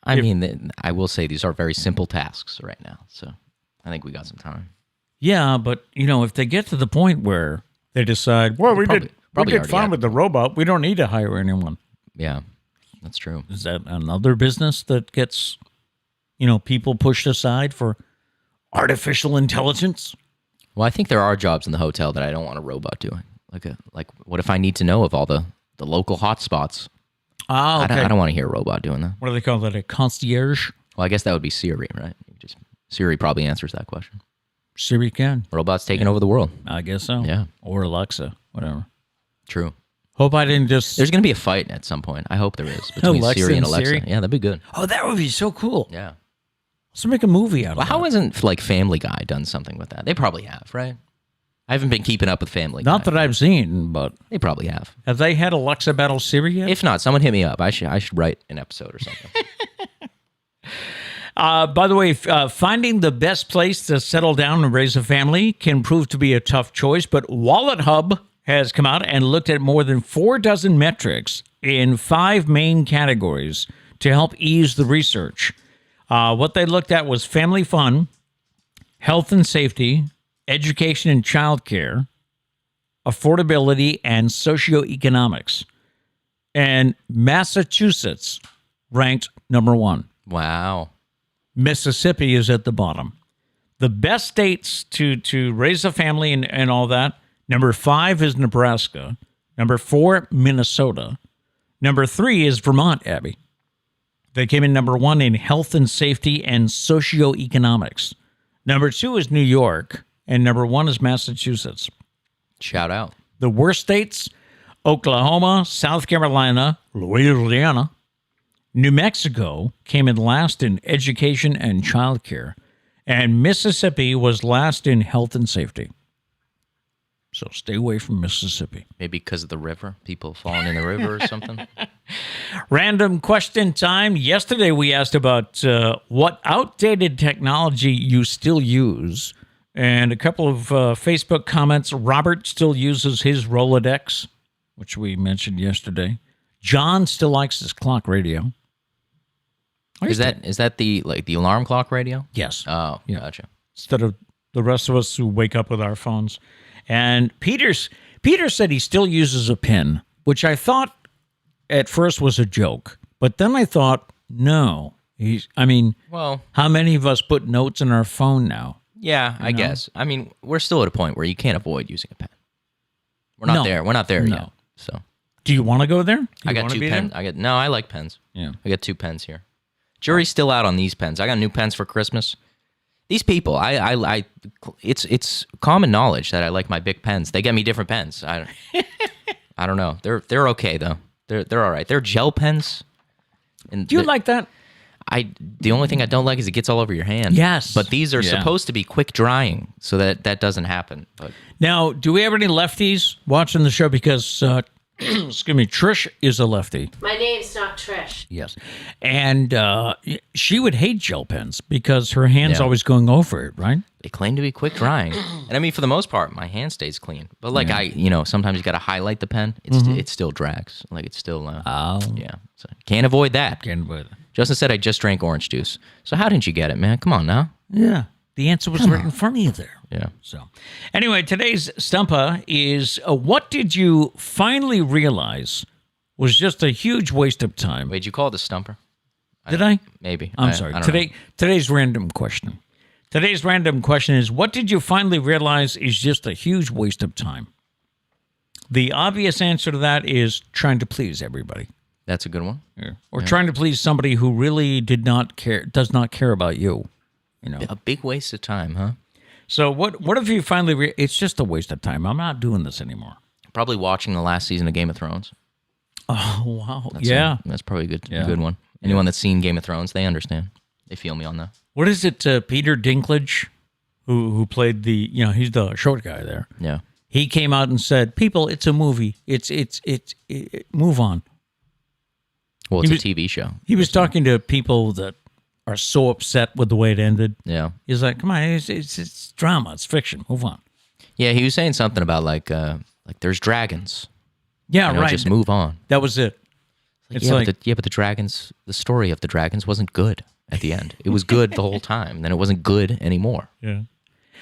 Speaker 1: I will say these are very simple tasks right now. So I think we got some time.
Speaker 2: Yeah, but if they get to the point where they decide, well, we did fine with the robot, we don't need to hire anyone.
Speaker 1: Yeah, that's true.
Speaker 2: Is that another business that gets, people pushed aside for artificial intelligence?
Speaker 1: Well, I think there are jobs in the hotel that I don't want a robot doing. Like what if I need to know of all the local hotspots?
Speaker 2: Oh, okay.
Speaker 1: I don't want to hear a robot doing that.
Speaker 2: What do they call that? A concierge?
Speaker 1: Well, I guess that would be Siri, right? Siri probably answers that question.
Speaker 2: Siri can.
Speaker 1: Robots taking over the world.
Speaker 2: I guess so.
Speaker 1: Yeah.
Speaker 2: Or Alexa, whatever.
Speaker 1: True.
Speaker 2: Hope I didn't just...
Speaker 1: There's going to be a fight at some point. I hope there is. Between Siri and Alexa. Siri? Yeah, that'd be good.
Speaker 2: Oh, that would be so cool.
Speaker 1: Yeah.
Speaker 2: Let's make a movie out of that.
Speaker 1: How hasn't, Family Guy done something with that? They probably have, right? I haven't been keeping up with Family Guy.
Speaker 2: Not that I've seen, but...
Speaker 1: They probably have.
Speaker 2: Have they had Alexa battle Siri yet?
Speaker 1: If not, someone hit me up. I should write an episode or something.
Speaker 2: By the way, finding the best place to settle down and raise a family can prove to be a tough choice, but Wallet Hub has come out and looked at more than 4 dozen metrics in 5 main categories to help ease the research. What they looked at was family fun, health and safety, education and childcare, affordability, and socioeconomics. And Massachusetts ranked number 1.
Speaker 1: Wow.
Speaker 2: Mississippi is at the bottom. The best states to raise a family and all that. Number 5 is Nebraska. Number 4, Minnesota. Number 3 is Vermont, Abby. They came in number 1 in health and safety and socioeconomics. Number 2 is New York. And number 1 is Massachusetts.
Speaker 1: Shout out.
Speaker 2: The worst states, Oklahoma, South Carolina, Louisiana. New Mexico came in last in education and childcare. And Mississippi was last in health and safety. So stay away from Mississippi.
Speaker 1: Maybe because of the river, people falling in the river or something.
Speaker 2: Random question time. Yesterday we asked about what outdated technology you still use. And a couple of Facebook comments. Robert still uses his Rolodex, which we mentioned yesterday. John still likes his clock radio.
Speaker 1: Is that the alarm clock radio?
Speaker 2: Yes.
Speaker 1: Oh,
Speaker 2: yeah.
Speaker 1: Gotcha.
Speaker 2: Instead of the rest of us who wake up with our phones. And Peter said he still uses a pen, which I thought at first was a joke. But then I thought, no. Well, how many of us put notes in our phone now?
Speaker 1: Yeah, I guess. I mean, we're still at a point where you can't avoid using a pen. We're not there. We're not there yet. So,
Speaker 2: do you want to go there?
Speaker 1: I got 2 pens. I like pens.
Speaker 2: Yeah,
Speaker 1: I got 2 pens here. Jury's still out on these pens. I got new pens for Christmas. These people, it's common knowledge that I like my big pens. They get me different pens. I don't know. They're okay though. They're all right. They're gel pens. And
Speaker 2: do you like that?
Speaker 1: The only thing I don't like is it gets all over your hand.
Speaker 2: Yes.
Speaker 1: But these are supposed to be quick drying, so that doesn't happen. But
Speaker 2: now, do we have any lefties watching the show? Because excuse me, Trish is a lefty.
Speaker 3: My name's not Trish.
Speaker 2: Yes. And she would hate gel pens because her hand's always going over it, right?
Speaker 1: They claim to be quick drying. And I mean, for the most part, my hand stays clean. But like sometimes you got to highlight the pen. It still drags. Like it's still, yeah. So can't avoid that.
Speaker 2: Can't avoid it.
Speaker 1: Justin said I just drank orange juice. So how didn't you get it, man? Come on now.
Speaker 2: Yeah. The answer was right in front of you there.
Speaker 1: Yeah.
Speaker 2: So anyway, today's Stumpa is what did you finally realize was just a huge waste of time?
Speaker 1: Wait, did you call it a stumper?
Speaker 2: Did I?
Speaker 1: Maybe.
Speaker 2: I'm sorry.
Speaker 1: I don't know.
Speaker 2: Today's random question. Today's random question is what did you finally realize is just a huge waste of time? The obvious answer to that is trying to please everybody.
Speaker 1: That's a good one.
Speaker 2: Yeah. Or trying to please somebody who really does not care about you. You know,
Speaker 1: a big waste of time, huh?
Speaker 2: So what if you finally it's just a waste of time. I'm not doing this anymore.
Speaker 1: Probably watching the last season of Game of Thrones.
Speaker 2: Oh, wow.
Speaker 1: That's probably a good one. Anyone that's seen Game of Thrones, they understand. They feel me on that.
Speaker 2: What is it, Peter Dinklage, who played he's the short guy there.
Speaker 1: Yeah.
Speaker 2: He came out and said, people, it's a movie. It's move on.
Speaker 1: Well, it's a TV show.
Speaker 2: He was talking to people that are so upset with the way it ended.
Speaker 1: Yeah.
Speaker 2: He's like, come on, it's drama. It's fiction. Move on.
Speaker 1: Yeah, he was saying something about like there's dragons.
Speaker 2: Yeah, right.
Speaker 1: Just move on.
Speaker 2: That was it.
Speaker 1: But the dragons, the story of the dragons wasn't good at the end. It was good the whole time. Then it wasn't good anymore.
Speaker 2: Yeah.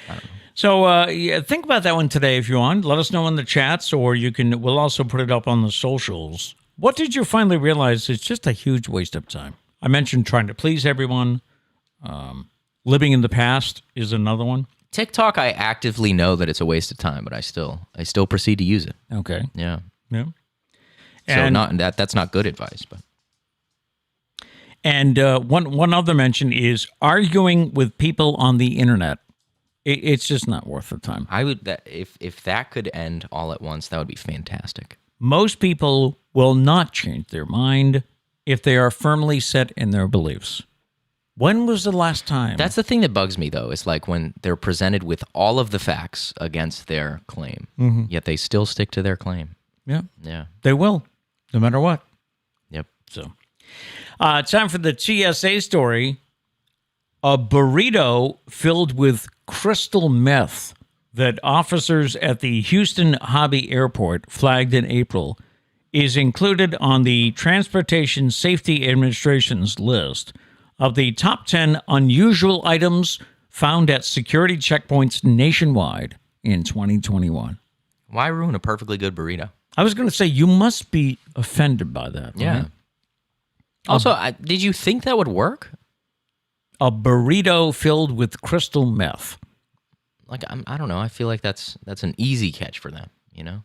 Speaker 1: I don't know.
Speaker 2: So think about that one today if you want. Let us know in the chats, or we'll also put it up on the socials. What did you finally realize is just a huge waste of time? I mentioned trying to please everyone. Living in the past is another one.
Speaker 1: TikTok, I actively know that it's a waste of time, but I still proceed to use it.
Speaker 2: Okay.
Speaker 1: Yeah.
Speaker 2: Yeah.
Speaker 1: So that's not good advice, but.
Speaker 2: And one other mention is arguing with people on the internet. It's just not worth the time.
Speaker 1: I would if that could end all at once, that would be fantastic.
Speaker 2: Most people will not change their mind if they are firmly set in their beliefs. When was the last time?
Speaker 1: That's the thing that bugs me, though. It's like when they're presented with all of the facts against their claim, yet they still stick to their claim.
Speaker 2: Yeah.
Speaker 1: Yeah.
Speaker 2: They will, no matter what.
Speaker 1: Yep.
Speaker 2: So, time for the Tsa story. A burrito filled with crystal meth that officers at the Houston Hobby Airport flagged in April is included on the Transportation Safety Administration's list of the top 10 unusual items found at security checkpoints nationwide in 2021.
Speaker 1: Why ruin a perfectly good burrito?
Speaker 2: I was going to say, you must be offended by that.
Speaker 1: Yeah.
Speaker 2: Right?
Speaker 1: Also, did you think that would work?
Speaker 2: a burrito filled with crystal meth?
Speaker 1: Like, I don't know. I feel like that's an easy catch for them, you know?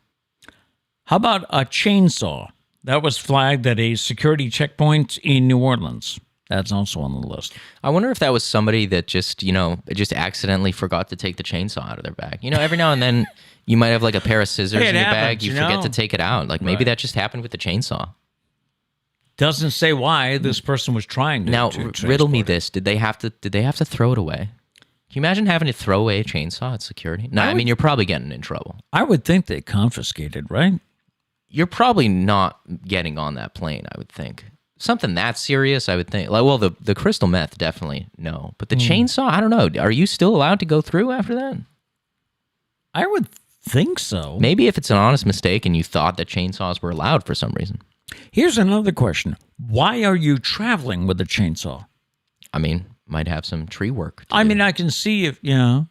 Speaker 2: How about a chainsaw? That was flagged at a security checkpoint in New Orleans. That's also on the list.
Speaker 1: I wonder if that was somebody that just accidentally forgot to take the chainsaw out of their bag. Every now and then you might have like a pair of scissors in your bag. You forget to take it out. Like maybe that just happened with the chainsaw.
Speaker 2: Doesn't say why this person was trying to.
Speaker 1: Now, riddle me this. Did they have to throw it away? Can you imagine having to throw away a chainsaw at security? No, I mean, you're probably getting in trouble.
Speaker 2: I would think they confiscated, right?
Speaker 1: You're probably not getting on that plane, I would think. Something that serious, I would think. Like, well, the crystal meth, definitely no. But the chainsaw, I don't know. Are you still allowed to go through after that?
Speaker 2: I would think so.
Speaker 1: Maybe if it's an honest mistake and you thought that chainsaws were allowed for some reason.
Speaker 2: Here's another question. Why are you traveling with a chainsaw?
Speaker 1: I mean, might have some tree work.
Speaker 2: I mean, I can see if,
Speaker 1: Yeah.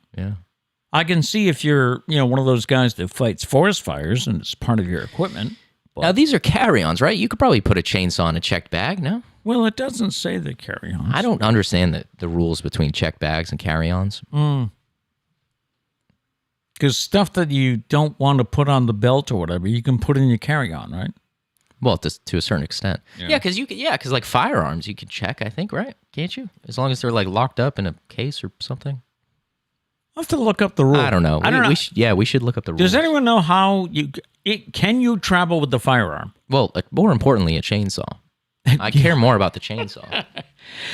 Speaker 2: I can see if you're, one of those guys that fights forest fires and it's part of your equipment. But,
Speaker 1: now, these are carry-ons, right? You could probably put a chainsaw in a checked bag, no?
Speaker 2: Well, it doesn't say the carry-ons.
Speaker 1: I don't understand the rules between checked bags and carry-ons.
Speaker 2: Because stuff that you don't want to put on the belt or whatever, you can put in your carry-on, right?
Speaker 1: Well, to a certain extent. Yeah, because like firearms, you can check, I think, right? Can't you? As long as they're like locked up in a case or something.
Speaker 2: I'll have to look up the rules.
Speaker 1: I don't know. We should look up the rules.
Speaker 2: Does anyone know how can you travel with the firearm?
Speaker 1: Well, more importantly, a chainsaw. I care more about the chainsaw.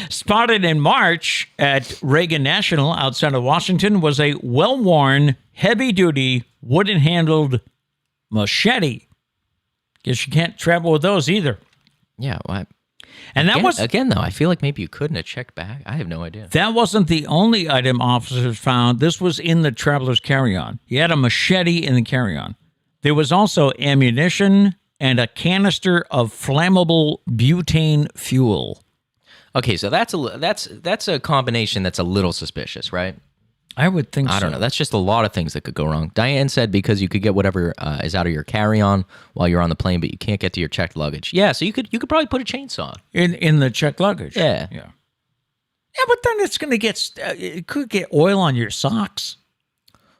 Speaker 2: Spotted in March at Reagan National outside of Washington was a well-worn, heavy-duty, wooden-handled machete. Guess you can't travel with those either.
Speaker 1: Yeah, well,
Speaker 2: and that was
Speaker 1: again though. I feel like maybe you could in a checked bag. I have no idea.
Speaker 2: That wasn't the only item officers found. This was in the traveler's carry-on. He had a machete in the carry-on. There was also ammunition and a canister of flammable butane fuel.
Speaker 1: Okay, so that's a combination that's a little suspicious, right?
Speaker 2: I would think so.
Speaker 1: I don't know. That's just a lot of things that could go wrong. Diane said because you could get whatever is out of your carry-on while you're on the plane, but you can't get to your checked luggage. Yeah, so you could probably put a chainsaw
Speaker 2: in the checked luggage.
Speaker 1: Yeah.
Speaker 2: Yeah, but then it's going to it could get oil on your socks,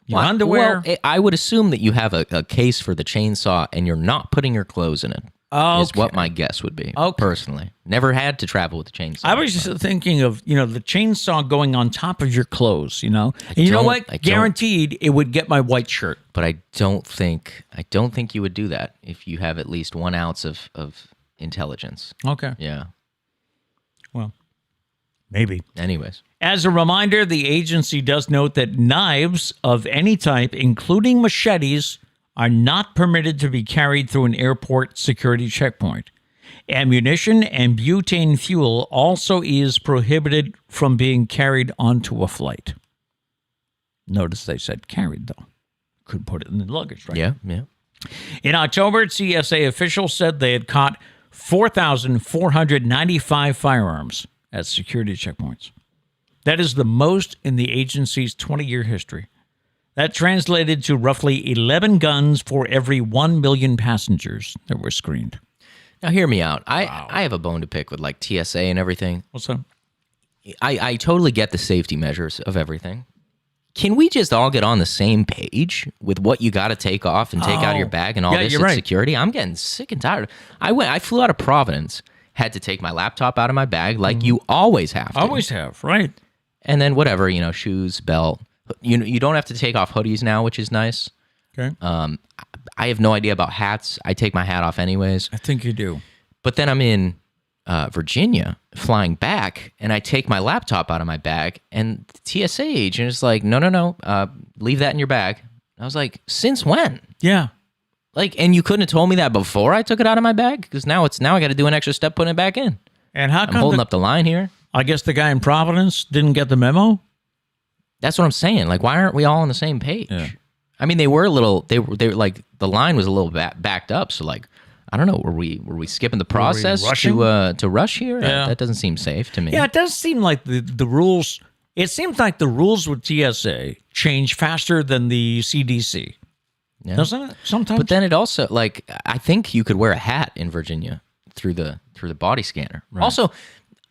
Speaker 2: your underwear.
Speaker 1: Well, I would assume that you have a case for the chainsaw and you're not putting your clothes in it.
Speaker 2: Okay.
Speaker 1: Is what my guess would be. Personally, never had to travel with a chainsaw.
Speaker 2: I was just thinking of the chainsaw going on top of your clothes. And you know what? Guaranteed, it would get my white shirt.
Speaker 1: But I don't think you would do that if you have at least 1 ounce of intelligence.
Speaker 2: Okay.
Speaker 1: Yeah.
Speaker 2: Well, maybe.
Speaker 1: Anyways.
Speaker 2: As a reminder, the agency does note that knives of any type, including machetes, are not permitted to be carried through an airport security checkpoint. Ammunition and butane fuel also is prohibited from being carried onto a flight. Notice they said carried, though. Could put it in the luggage, right?
Speaker 1: Yeah.
Speaker 2: In October, TSA officials said they had caught 4,495 firearms at security checkpoints. That is the most in the agency's 20-year history. That translated to roughly 11 guns for every 1 million passengers that were screened.
Speaker 1: Now, hear me out. I have a bone to pick with like TSA and everything.
Speaker 2: What's up?
Speaker 1: I totally get the safety measures of everything. Can we just all get on the same page with what you got to take off and take out of your bag and all this at security? I'm getting sick and tired. I flew out of Providence, had to take my laptop out of my bag like you always have to.
Speaker 2: Always have, right.
Speaker 1: And then whatever, shoes, belt. You don't have to take off hoodies now, which is nice.
Speaker 2: Okay.
Speaker 1: I have no idea about hats. I take my hat off anyways.
Speaker 2: I think you do.
Speaker 1: But then I'm in Virginia flying back, and I take my laptop out of my bag, and the TSA agent is like, no, leave that in your bag. I was like, since when?
Speaker 2: Yeah.
Speaker 1: And you couldn't have told me that before I took it out of my bag? Because now I got to do an extra step putting it back in.
Speaker 2: And how come
Speaker 1: I'm holding up the line here.
Speaker 2: I guess the guy in Providence didn't get the memo?
Speaker 1: That's what I'm saying. Why aren't we all on the same page? Yeah. I mean, they were like the line was a little backed up. So I don't know. Were we skipping the process to rush here?
Speaker 2: Yeah.
Speaker 1: That doesn't seem safe to me.
Speaker 2: Yeah, it does seem like the rules. It seems like the rules with TSA change faster than the CDC. Yeah. Doesn't it? Sometimes.
Speaker 1: But then it also I think you could wear a hat in Virginia through the body scanner. Right. Also,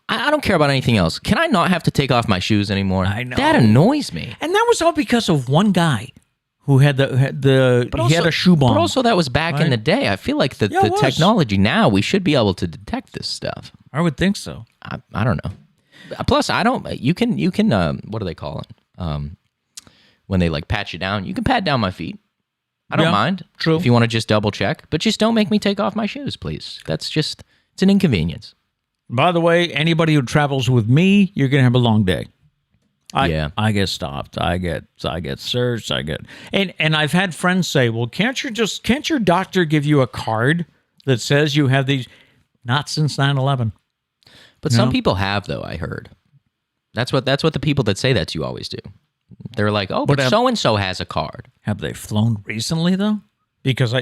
Speaker 1: I don't care about anything else. Can I not have to take off my shoes anymore?
Speaker 2: I know.
Speaker 1: That annoys me.
Speaker 2: And that was all because of one guy who had he had a shoe bomb.
Speaker 1: But also that was back in the day. I feel like the technology now, we should be able to detect this stuff.
Speaker 2: I would think so.
Speaker 1: I don't know. Plus, you can what do they call it? When they like pat you down, you can pat down my feet. I don't mind.
Speaker 2: True.
Speaker 1: If you want to just double check, but just don't make me take off my shoes, please. It's an inconvenience.
Speaker 2: By the way, anybody who travels with me, you're going to have a long day. I get stopped. I get searched. And I've had friends say, "Well, can't your doctor give you a card that says you have these?" Not since 9/11.
Speaker 1: But some people have, though. I heard. That's what the people that say that to you always do. They're like, "Oh, but so and so has a card."
Speaker 2: Have they flown recently though? Because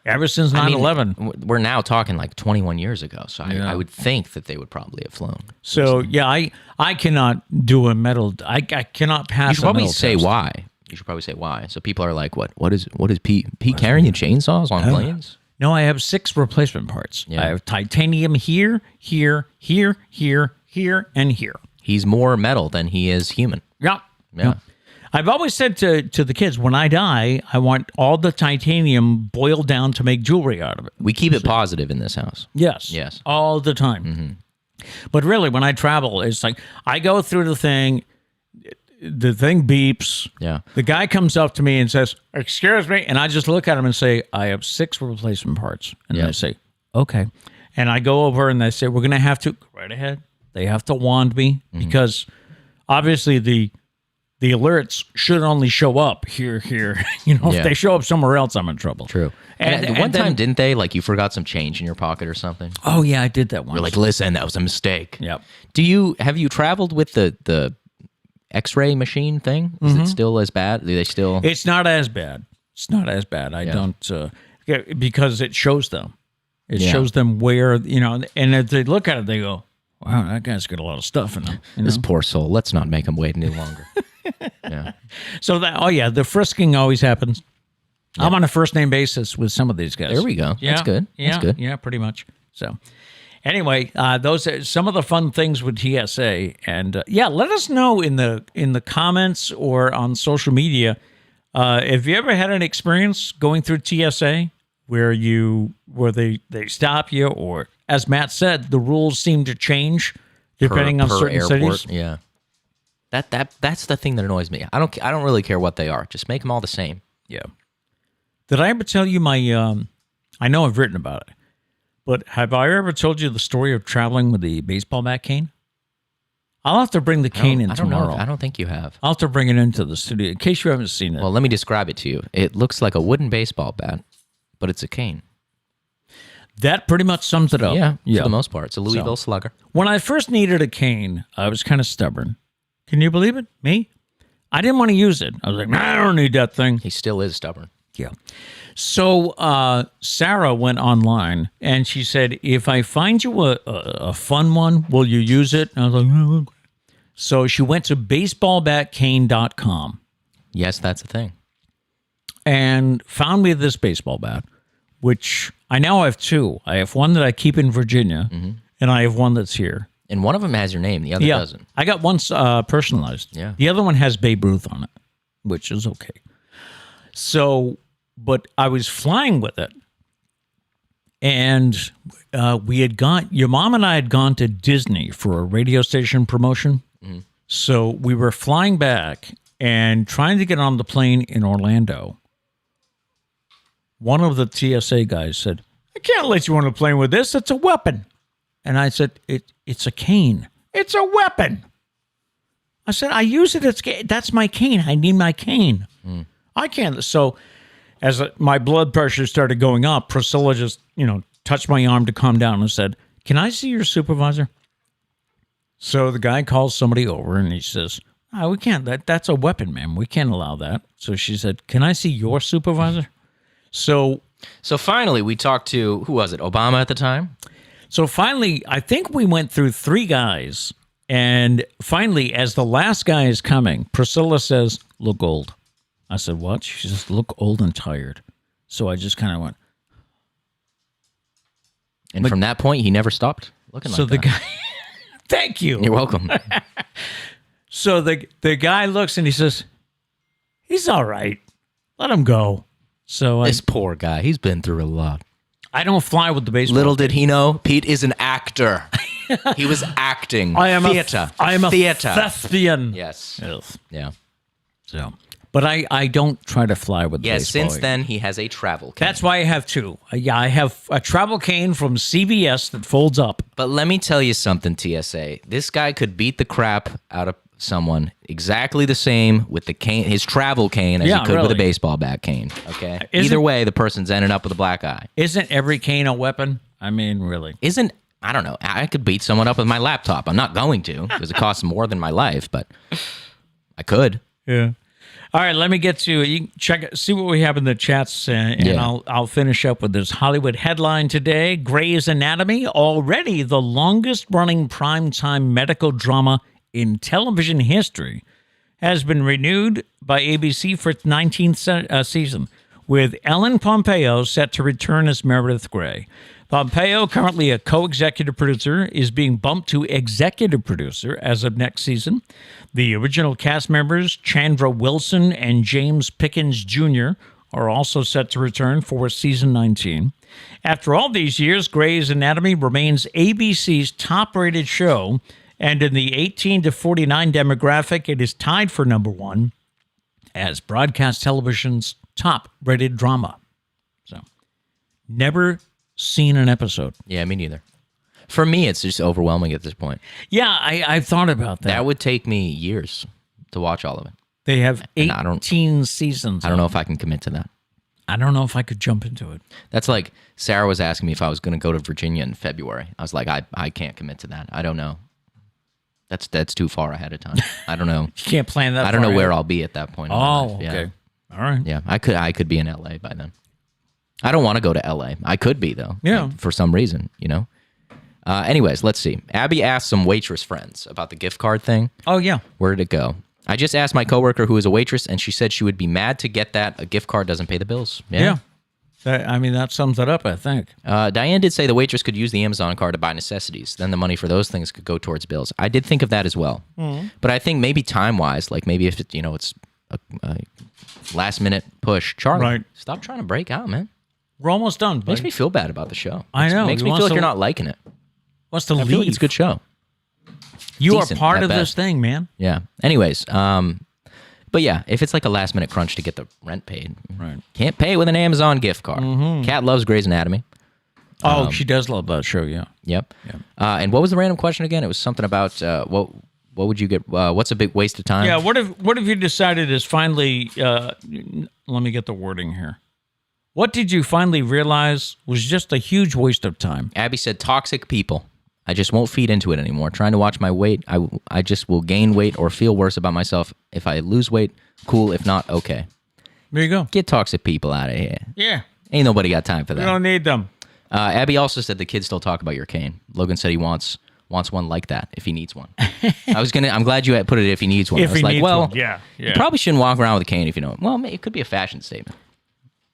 Speaker 2: ever since 9/11,
Speaker 1: we're now talking like 21 years ago. So I would think that they would probably have flown.
Speaker 2: So I cannot do a metal. I cannot pass.
Speaker 1: You should probably say
Speaker 2: test.
Speaker 1: why. You should probably say why. So people are like, What is Pete carrying chainsaws on planes?
Speaker 2: No, I have 6 replacement parts.
Speaker 1: Yeah.
Speaker 2: I have titanium here, and here.
Speaker 1: He's more metal than he is human.
Speaker 2: Yeah.
Speaker 1: Yeah.
Speaker 2: I've always said to the kids, when I die, I want all the titanium boiled down to make jewelry out of it.
Speaker 1: We keep it positive in this house.
Speaker 2: Yes. All the time. Mm-hmm. But really, when I travel, it's like I go through the thing beeps.
Speaker 1: Yeah.
Speaker 2: The guy comes up to me and says, "Excuse me," and I just look at him and say, "I have 6 replacement parts." And they say, "Okay." And I go over and they say, "We're going to have to go right ahead." They have to wand me because obviously the alerts should only show up here. If they show up somewhere else, I'm in trouble.
Speaker 1: True. And one time, didn't they, like, you forgot some change in your pocket or something?
Speaker 2: Oh, yeah, I did that once.
Speaker 1: You're like, listen, that was a mistake.
Speaker 2: Yep.
Speaker 1: Have you traveled with the X-ray machine thing? Is it still as bad? Do they still?
Speaker 2: It's not as bad. I don't, because it shows them. It shows them where, and if they look at it, they go, "Wow, that guy's got a lot of stuff in him."
Speaker 1: This poor soul. Let's not make him wait any longer. Yeah.
Speaker 2: So the frisking always happens. Yeah. I'm on a first name basis with some of these guys.
Speaker 1: There we go.
Speaker 2: Yeah.
Speaker 1: That's good.
Speaker 2: Yeah.
Speaker 1: That's good.
Speaker 2: Yeah, pretty much. So anyway, those are some of the fun things with TSA. And let us know in the comments or on social media. Have you ever had an experience going through TSA where they stop you, or as Matt said, the rules seem to change depending on certain
Speaker 1: airport.
Speaker 2: cities?
Speaker 1: Yeah. That's the thing that annoys me. I don't really care what they are. Just make them all the same.
Speaker 2: Yeah. Did I ever tell you my? I know I've written about it, but have I ever told you the story of traveling with the baseball bat cane? I'll have to bring the cane in tomorrow.
Speaker 1: I don't think you have.
Speaker 2: I'll have to bring it into the studio in case you haven't seen it.
Speaker 1: Well, let me describe it to you. It looks like a wooden baseball bat, but it's a cane.
Speaker 2: That pretty much sums it up.
Speaker 1: Yeah, for the most part. It's a Louisville Slugger.
Speaker 2: When I first needed a cane, I was kind of stubborn. Can you believe it? Me? I didn't want to use it. I was like, I don't need that thing.
Speaker 1: He still is stubborn.
Speaker 2: Yeah. So Sarah went online and she said, "If I find you a fun one, will you use it?" And I was like, "Oh." So she went to baseballbatcane.com.
Speaker 1: Yes, that's a thing.
Speaker 2: And found me this baseball bat, which I now have 2. I have one that I keep in Virginia, and I have one that's here.
Speaker 1: And one of them has your name. The other doesn't.
Speaker 2: I got one personalized.
Speaker 1: Yeah.
Speaker 2: The other one has Babe Ruth on it, which is okay. So, but I was flying with it. And your mom and I had gone to Disney for a radio station promotion. Mm-hmm. So we were flying back and trying to get on the plane in Orlando. One of the TSA guys said, "I can't let you on a plane with this. It's a weapon." And I said, it's a cane. It's a weapon. I said, I use it. That's my cane. I need my cane. I can't. So as my blood pressure started going up, Priscilla just, touched my arm to calm down and said, "Can I see your supervisor?" So the guy calls somebody over and he says, "We can't. That's a weapon, ma'am. We can't allow that." So she said, "Can I see your supervisor?" So
Speaker 1: finally we talked to, who was it? Obama at the time?
Speaker 2: So finally, I think we went through 3 guys, and finally, as the last guy is coming, Priscilla says, "Look old." I said, "What?" She says, "Look old and tired." So I just kind of went.
Speaker 1: And from that point, he never stopped looking like that.
Speaker 2: So Thank you.
Speaker 1: You're welcome.
Speaker 2: So the guy looks and he says, he's all right. Let him go. So
Speaker 1: This poor guy, he's been through a lot.
Speaker 2: I don't fly with the baseball.
Speaker 1: Little did he know, Pete is an actor. He was acting.
Speaker 2: I am
Speaker 1: theater.
Speaker 2: I am
Speaker 1: theater.
Speaker 2: a thespian.
Speaker 1: Yes.
Speaker 2: Yes.
Speaker 1: Yeah.
Speaker 2: So, but I don't try to fly with
Speaker 1: Yes,
Speaker 2: baseball.
Speaker 1: since then, he has a travel cane.
Speaker 2: That's why I have two. I have a travel cane from CVS that folds up.
Speaker 1: But let me tell you something, TSA. This guy could beat the crap out of someone exactly the same with the cane, his travel cane, as he could with a baseball bat cane. Okay? Either way, the person's ended up with a black eye.
Speaker 2: Isn't every cane a weapon? I mean, really.
Speaker 1: I don't know. I could beat someone up with my laptop. I'm not going to because it costs more than my life, but I could.
Speaker 2: Yeah. All right, let me get to you. See what we have in the chats, and I'll finish up with this Hollywood headline today. Grey's Anatomy, already the longest-running primetime medical drama in television history, has been renewed by ABC for its 19th season, with Ellen Pompeo set to return as Meredith Grey. Pompeo, currently a co-executive producer, is being bumped to executive producer as of next season. The original cast members, Chandra Wilson and James Pickens Jr., are also set to return for season 19. After all these years, Grey's Anatomy remains ABC's top-rated show, and in the 18 to 49 demographic, it is tied for number one as broadcast television's top-rated drama. So, never seen an episode.
Speaker 1: Yeah, me neither. For me, it's just overwhelming at this point.
Speaker 2: Yeah, I've thought about that.
Speaker 1: That would take me years to watch all of it.
Speaker 2: They have 18 seasons.
Speaker 1: I don't know if I can commit to that.
Speaker 2: I don't know if I could jump into it.
Speaker 1: That's like Sarah was asking me if I was going to go to Virginia in February. I was like, I can't commit to that. I don't know. That's too far ahead of time. I don't know.
Speaker 2: You can't plan that.
Speaker 1: I don't know where I'll be at that point.
Speaker 2: Oh,
Speaker 1: yeah.
Speaker 2: okay. All right.
Speaker 1: Yeah, I could be in LA by then. I don't want to go to LA. I could be though.
Speaker 2: Yeah.
Speaker 1: Like, for some reason, you know. Anyways, let's see. Abby asked some waitress friends about the gift card thing.
Speaker 2: Oh yeah.
Speaker 1: Where did it go? I just asked my coworker who is a waitress, and she said she would be mad to get that a gift card doesn't pay the bills.
Speaker 2: Yeah. That sums it up, I think.
Speaker 1: Diane did say the waitress could use the Amazon card to buy necessities. Then the money for those things could go towards bills. I did think of that as well. Mm-hmm. But I think maybe time-wise, like maybe if it's a last-minute push. Charlie, Stop trying to break out, man.
Speaker 2: We're almost done.
Speaker 1: Makes me feel bad about the show.
Speaker 2: I know.
Speaker 1: Makes me feel like you're not liking it.
Speaker 2: Wants to leave.
Speaker 1: I feel like it's a good show.
Speaker 2: You are part of this thing, man.
Speaker 1: Yeah. Anyways, but yeah, if it's like a last minute crunch to get the rent paid, can't pay it with an Amazon gift card. Mm-hmm. Kat loves Grey's Anatomy.
Speaker 2: Oh, she does love that show. Yeah.
Speaker 1: Yep. And what was the random question again? It was something about what would you get? What's a big waste of time?
Speaker 2: Yeah. What if you decided is finally? Let me get the wording here. What did you finally realize was just a huge waste of time?
Speaker 1: Abby said, toxic people. I just won't feed into it anymore. Trying to watch my weight, I just will gain weight or feel worse about myself. If I lose weight, cool. If not, okay.
Speaker 2: There you go.
Speaker 1: Get toxic people out of here.
Speaker 2: Yeah.
Speaker 1: Ain't nobody got time for that.
Speaker 2: We don't need them.
Speaker 1: Abby also said the kids still talk about your cane. Logan said he wants one like that if he needs one. I'm glad you put it if he needs one.
Speaker 2: If
Speaker 1: I was
Speaker 2: he
Speaker 1: like,
Speaker 2: needs
Speaker 1: well,
Speaker 2: one. Yeah.
Speaker 1: You probably shouldn't walk around with a cane if you know it. Well, it could be a fashion statement.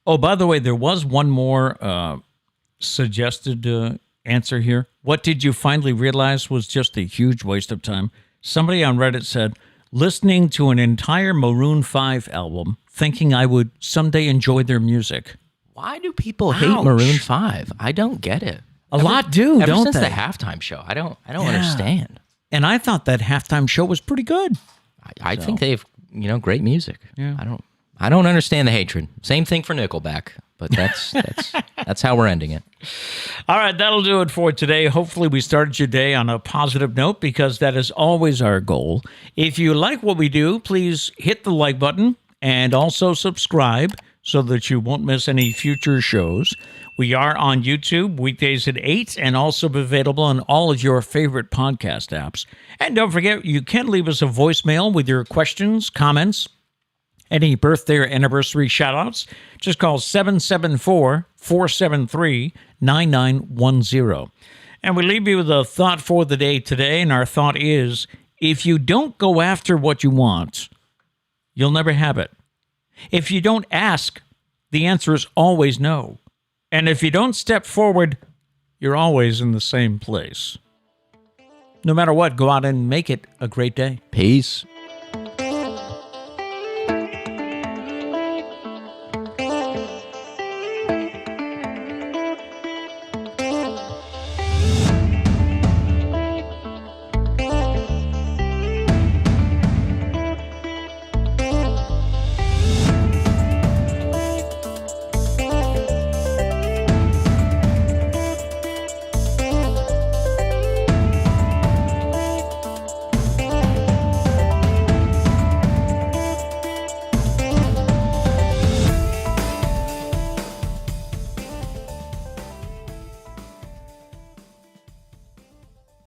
Speaker 2: Oh, by the way, there was one more suggested answer here. What did you finally realize was just a huge waste of time? Somebody on Reddit said, listening to an entire Maroon 5 album, thinking I would someday enjoy their music.
Speaker 1: Why do people hate Maroon 5? I don't get it.
Speaker 2: A lot do,
Speaker 1: ever
Speaker 2: don't
Speaker 1: since
Speaker 2: they?
Speaker 1: the halftime show. I don't understand.
Speaker 2: And I thought that halftime show was pretty good.
Speaker 1: I think they have, great music.
Speaker 2: Yeah.
Speaker 1: I don't understand the hatred. Same thing for Nickelback, but that's how we're ending it.
Speaker 2: All right, that'll do it for today. Hopefully we started your day on a positive note because that is always our goal. If you like what we do, please hit the like button and also subscribe so that you won't miss any future shows. We are on YouTube weekdays at 8 and also available on all of your favorite podcast apps. And don't forget, you can leave us a voicemail with your questions, comments, any birthday or anniversary shout-outs. Just call 774-473-9910. And we leave you with a thought for the day today, and our thought is, if you don't go after what you want, you'll never have it. If you don't ask, the answer is always no. And if you don't step forward, you're always in the same place. No matter what, go out and make it a great day.
Speaker 1: Peace.